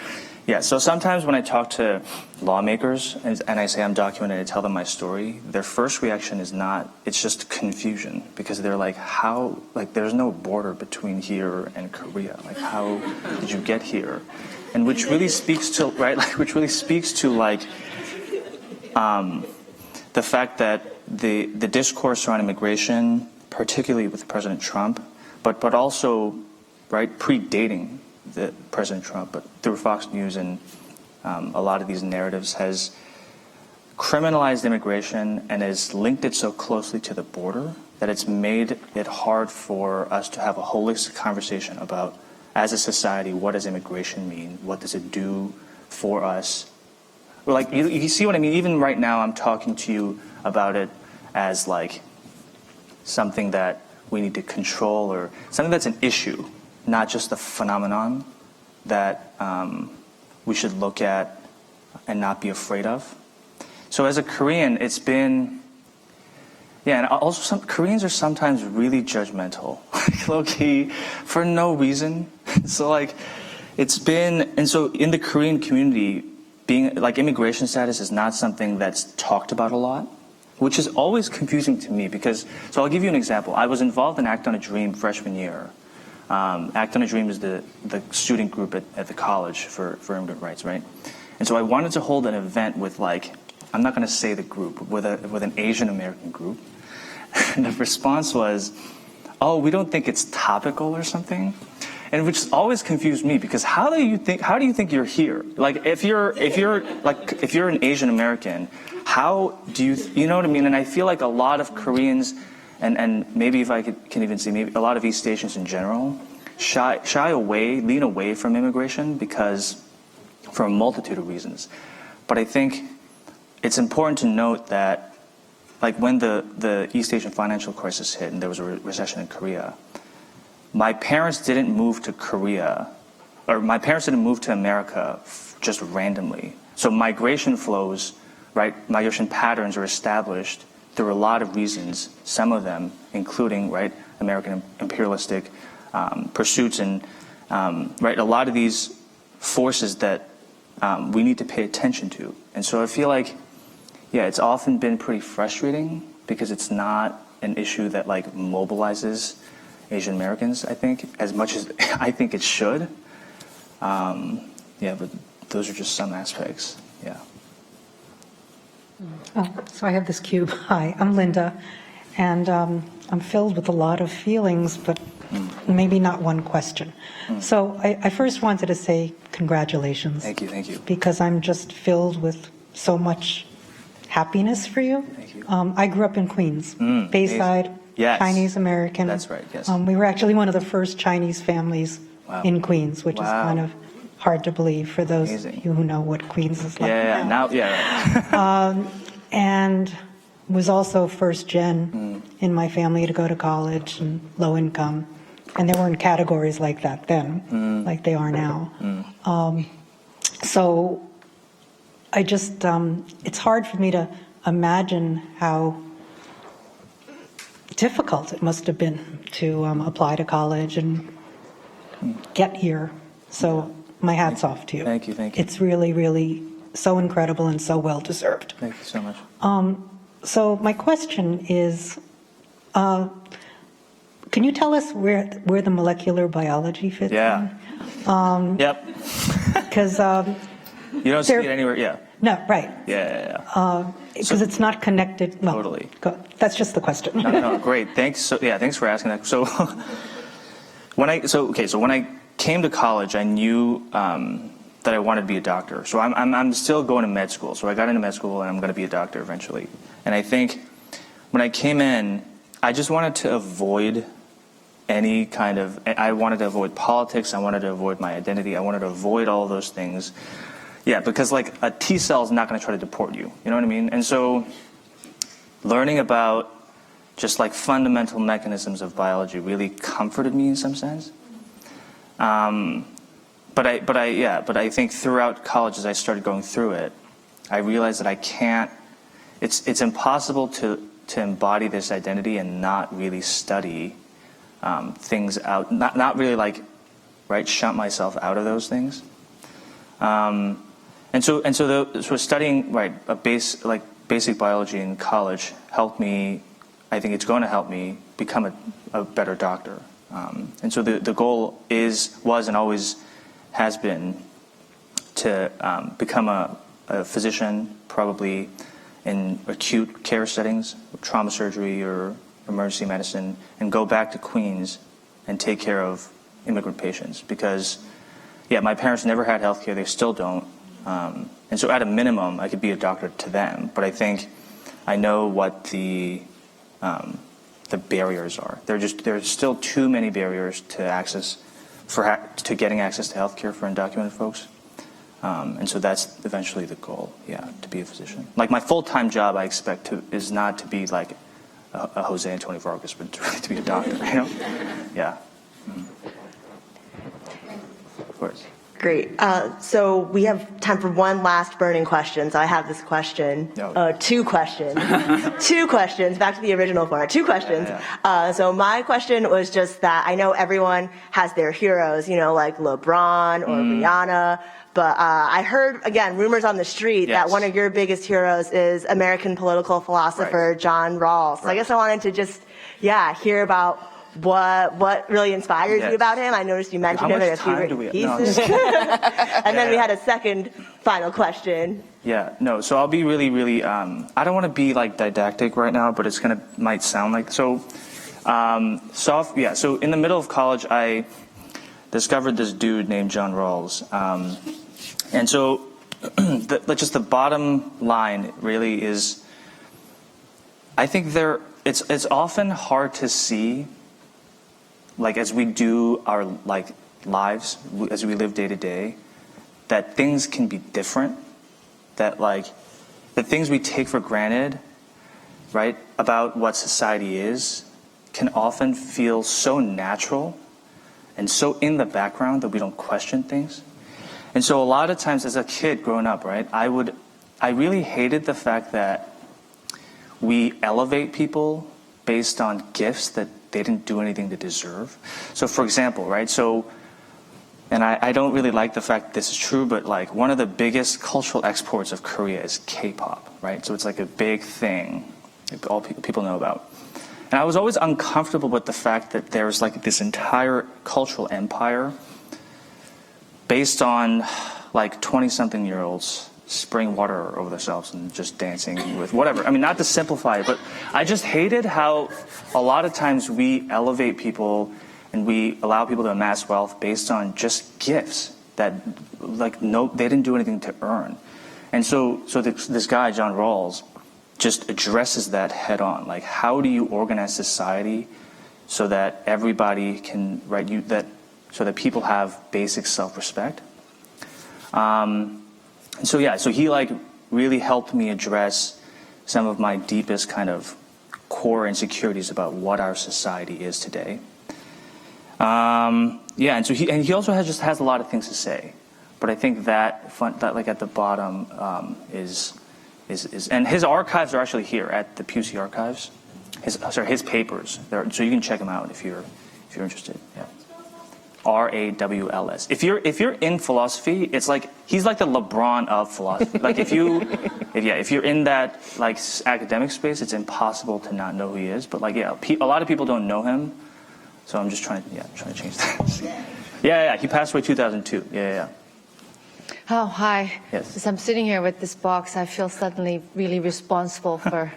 sometimes when I talk to lawmakers and I say I'm documented, I tell them my story, their first reaction is it's just confusion, because they're how, there's no border between here and Korea. How did you get here? And which really speaks to, right, the fact that the discourse around immigration, particularly with President Trump, but also, right, predating President Trump, but through Fox News and a lot of these narratives, has criminalized immigration and has linked it so closely to the border that it's made it hard for us to have a holistic conversation about, as a society, what does immigration mean? What does it do for us? Well, like, you see what I mean? Even right now, I'm talking to you about it as like something that we need to control, or something that's an issue, not just a phenomenon that we should look at and not be afraid of. So as a Korean, it's been, and also Koreans are sometimes really judgmental, low-key, for no reason. So like, it's been, and so in the Korean community, being like, immigration status is not something that's talked about a lot, which is always confusing to me because, so I'll give you an example. I was involved in Act on a Dream freshman year. Act on a Dream is the student group at the college for immigrant rights, right? And so I wanted to hold an event with, like, I'm not going to say the group, with an Asian American group. And the response was, oh, we don't think it's topical or something. And which always confused me, because how do you think you're here? Like, if you're an Asian American, how do you know what I mean? And I feel like a lot of Koreans, and maybe if I can even say maybe a lot of East Asians in general, lean away from immigration because, for a multitude of reasons. But I think it's important to note that, like, when the East Asian financial crisis hit and there was a recession in Korea, my parents didn't move to Korea, or my parents didn't move to America just randomly. So migration flows, right, migration patterns are established through a lot of reasons, some of them including, right, American imperialistic pursuits and, right, a lot of these forces that we need to pay attention to. And so I feel like, it's often been pretty frustrating because it's not an issue that, like, mobilizes Asian Americans, I think, as much as I think it should. But those are just some aspects. Yeah. So I have this cube. Hi, I'm Linda, and I'm filled with a lot of feelings, but maybe not one question. So I first wanted to say congratulations. Thank you. Because I'm just filled with so much happiness for you. Thank you. I grew up in Queens, Bayside, yes. Chinese American. That's right, yes. We were actually one of the first Chinese families in Queens, which is kind of hard to believe for those of you who know what Queens is like. And was also first gen in my family to go to college and low income. And there weren't categories like that then, like they are now. So I just, it's hard for me to imagine how difficult it must have been to apply to college and get here. So my hat's off to you. Thank you. It's really, really so incredible and so well deserved. Thank you so much. So my question is, can you tell us where the molecular biology fits in? Yep. Because you don't see it anywhere. Yeah. No, right. Yeah. Because it's not connected. Well, Totally. That's just the question. No, great. Thanks. So thanks for asking that. So when I came to college, I knew that I wanted to be a doctor. So I'm still going to med school. So I got into med school, and I'm going to be a doctor eventually. And I think when I came in, I just wanted to avoid any kind of. I wanted to avoid politics. I wanted to avoid my identity. I wanted to avoid all those things. Yeah, because like a T cell is not going to try to deport you. You know what I mean? And so learning about just like fundamental mechanisms of biology really comforted me in some sense. But I think throughout college, as I started going through it, I realized that I can't. It's impossible to embody this identity and not really study things out. Not really like, right, shunt myself out of those things. And so studying basic biology in college helped me. I think it's going to help me become a better doctor. And so the goal was and always has been to become a physician, probably in acute care settings, trauma surgery or emergency medicine, and go back to Queens and take care of immigrant patients. Because, yeah, my parents never had health care, they still don't. And so at a minimum, I could be a doctor to them. But I think I know what the barriers are. There's still too many barriers to getting access to health care for undocumented folks. And so that's eventually the goal, to be a physician. Like my full-time job, I expect is not to be like a Jose Antonio Vargas, but to be a doctor, you know? Yeah. Of course. Great. So we have time for one last burning question. So I have this question. Two questions. Two questions. Back to the original format. Two questions. So my question was just that I know everyone has their heroes, you know, like LeBron or Rihanna. But I heard, again, rumors on the street that one of your biggest heroes is American political philosopher John Rawls. So I guess I wanted to just, hear about what really inspires you about him. I noticed you mentioned him in a few pieces. And then we had a second final question. So I'll be really, really, I don't want to be like didactic right now, but it's might sound like, so in the middle of college, I discovered this dude named John Rawls. And so just the bottom line really is, I think it's often hard to see, like as we do our lives, as we live day to day, that things can be different, that the things we take for granted, right, about what society is, can often feel so natural and so in the background that we don't question things. And so a lot of times as a kid growing up, right, I really hated the fact that we elevate people based on gifts that they didn't do anything to deserve. So for example, right, and I don't really like the fact that this is true, but like one of the biggest cultural exports of Korea is K-pop, right? So it's like a big thing all people know about. And I was always uncomfortable with the fact that there's like this entire cultural empire based on like 20-something-year-olds spraying water over themselves and just dancing with whatever. I mean, not to simplify it, but I just hated how a lot of times we elevate people and we allow people to amass wealth based on just gifts that they didn't do anything to earn. And so this guy, John Rawls, just addresses that head on. Like, how do you organize society so that everybody can, so that people have basic self-respect? So he really helped me address some of my deepest kind of core insecurities about what our society is today. And so he also has a lot of things to say, but I think that at the bottom is and his archives are actually here at the Pusey Archives. His papers. So you can check them out if you're interested. Yeah. RAWLS. If you're in philosophy, it's like he's like the LeBron of philosophy. Like if you're in that like academic space, it's impossible to not know who he is. But a lot of people don't know him. So I'm just trying to change that. He passed away 2002. Oh, hi. Yes. As I'm sitting here with this box, I feel suddenly really responsible for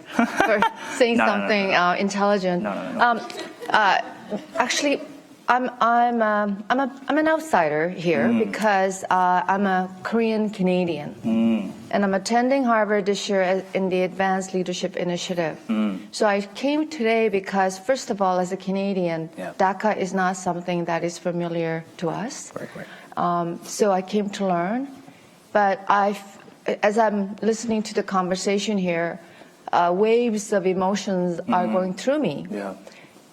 saying something intelligent. Actually, I'm an outsider here because I'm a Korean Canadian, and I'm attending Harvard this year in the Advanced Leadership Initiative. So I came today because, first of all, as a Canadian, DACA is not something that is familiar to us. So I came to learn, but as I'm listening to the conversation here, waves of emotions are going through me.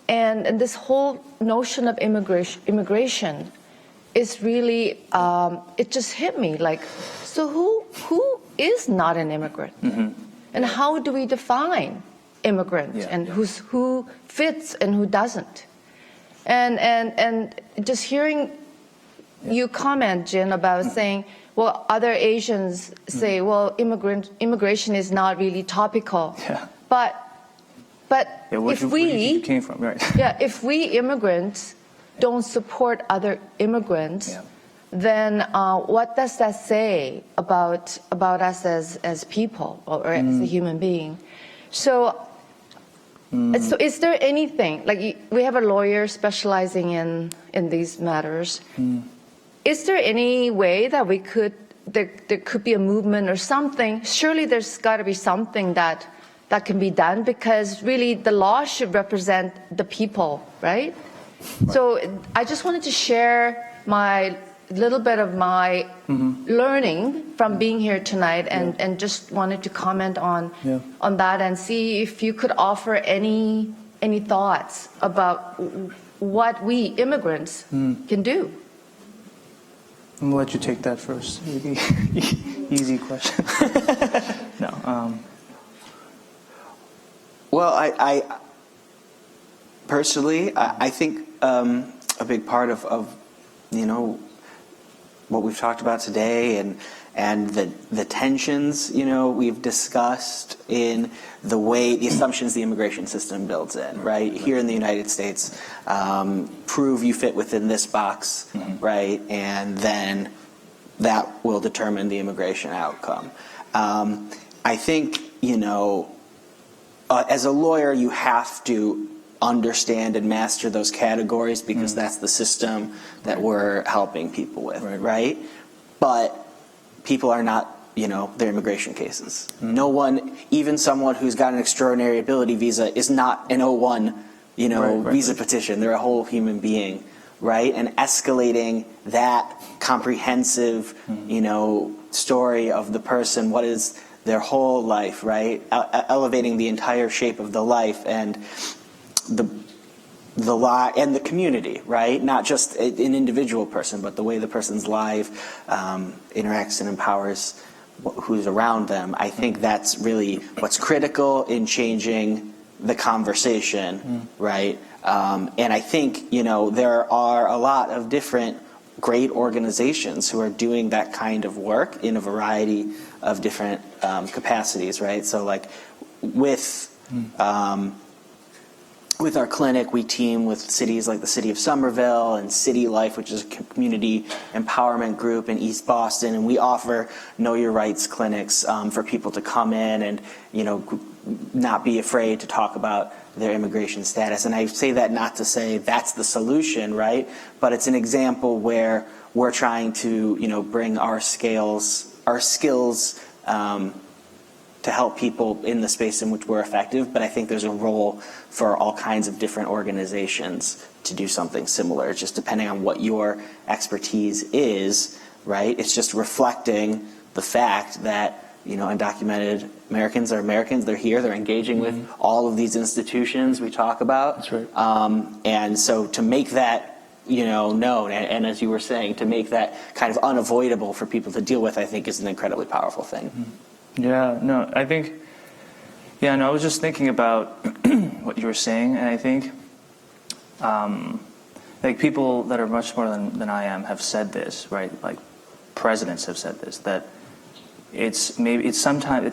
And this whole notion of immigration is really, it just hit me. Like, so who is not an immigrant? And how do we define immigrant and who fits and who doesn't? And just hearing you comment, Jin, about saying, well, other Asians say, well, immigration is not really topical. But if we immigrants don't support other immigrants, then what does that say about us as people or as a human being? So, so is there anything, like we have a lawyer specializing in these matters. Is there any way that we could, there could be a movement or something? Surely there's got to be something that can be done, because really the law should represent the people, right? So I just wanted to share my little bit of my learning from being here tonight, and just wanted to comment on that and see if you could offer any thoughts about what we immigrants can do. I'm gonna let you take that first. Easy question. No. Well, I personally, I think a big part of what we've talked about today and the tensions we've discussed in the assumptions the immigration system builds in, right? Here in the United States, prove you fit within this box, right? And then that will determine the immigration outcome. I think, as a lawyer, you have to understand and master those categories, because that's the system that we're helping people with, right? But people are not, their immigration cases. No one, even someone who's got an extraordinary ability visa, is not an O1, visa petition. They're a whole human being, right? And escalating that comprehensive, story of the person, what is their whole life, right? Elevating the entire shape of the life and the lie and the community, right? Not just an individual person, but the way the person's life interacts and empowers who's around them. I think that's really what's critical in changing the conversation, right? And I think, there are a lot of different great organizations who are doing that kind of work in a variety of different capacities, right? So like with our clinic, we team with cities like the city of Somerville and City Life, which is a community empowerment group in East Boston, and we offer Know Your Rights clinics for people to come in and not be afraid to talk about their immigration status. And I say that not to say that's the solution, right? But it's an example where we're trying to bring our skills to help people in the space in which we're effective. But I think there's a role for all kinds of different organizations to do something similar, just depending on what your expertise is, right? It's just reflecting the fact that, undocumented Americans are Americans. They're here. They're engaging with all of these institutions we talk about. That's right. And so to make that, known, and as you were saying, to make that kind of unavoidable for people to deal with, I think is an incredibly powerful thing. Yeah, no, I think, I was just thinking about what you were saying, and I think, like people that are much smarter than I am have said this, right? Like presidents have said this, that it's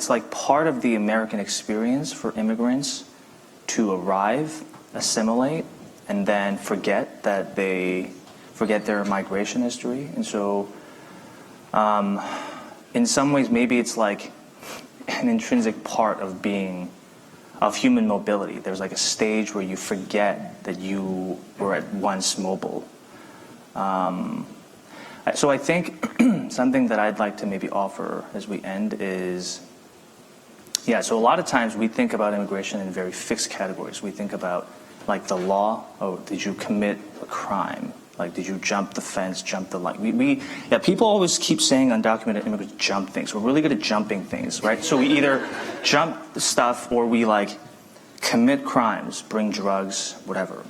like part of the American experience for immigrants to arrive, assimilate, and then forget their migration history. And so, in some ways, maybe it's like an intrinsic part of human mobility. There's like a stage where you forget that you were at once mobile. So I think something that I'd like to maybe offer as we end is, so a lot of times we think about immigration in very fixed categories. We think about like the law. Oh, did you commit a crime? Like, did you jump the fence, jump the line? People always keep saying undocumented immigrants jump things. We're really good at jumping things, right? So we either jump stuff or we like commit crimes, bring drugs, whatever.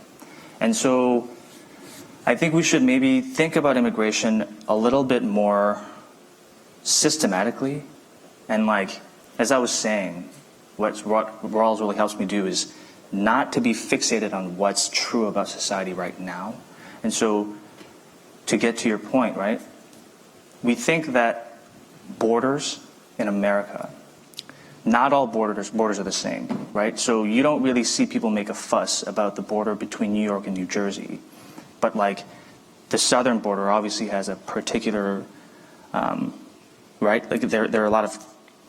And so I think we should maybe think about immigration a little bit more systematically. And like, as I was saying, what Rawls really helps me do is not to be fixated on what's true about society right now. And so, to get to your point, right, we think that borders in America, not all borders are the same, right? So you don't really see people make a fuss about the border between New York and New Jersey. But like, the southern border obviously has a particular, right? Like there are a lot of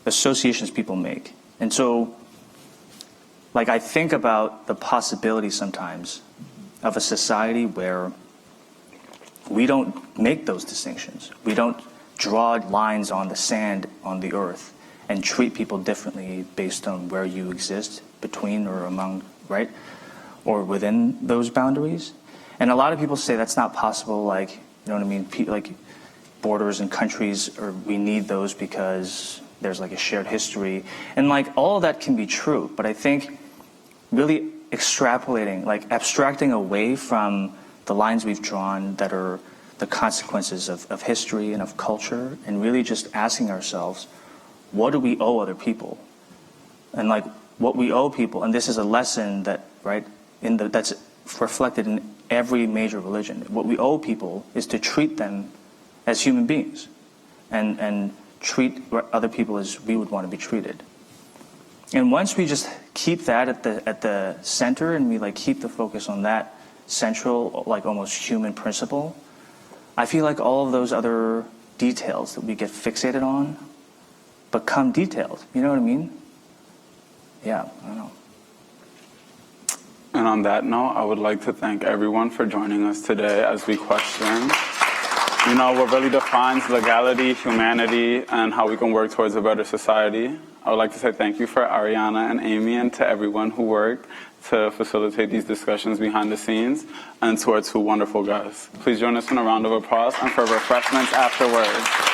associations people make. And so, like, I think about the possibility sometimes of a society where we don't make those distinctions. We don't draw lines on the sand on the earth and treat people differently based on where you exist between or among, right? Or within those boundaries. And a lot of people say that's not possible, like, you know what I mean? Like borders and countries, or we need those because there's like a shared history. And like all of that can be true, but I think really extrapolating, like abstracting away from the lines we've drawn that are the consequences of history and of culture, and really just asking ourselves, what do we owe other people? And like what we owe people, and this is a lesson that, right, that's reflected in every major religion. What we owe people is to treat them as human beings and treat other people as we would want to be treated. And once we just keep that at the center, and we like keep the focus on that central, like almost human principle, I feel like all of those other details that we get fixated on become detailed. You know what I mean? Yeah, I don't know. And on that note, I would like to thank everyone for joining us today as we question, you know, what really defines legality, humanity, and how we can work towards a better society. I would like to say thank you for Ariana and Amy, and to everyone who worked to facilitate these discussions behind the scenes, and to our two wonderful guests. Please join us in a round of applause and for refreshments afterwards.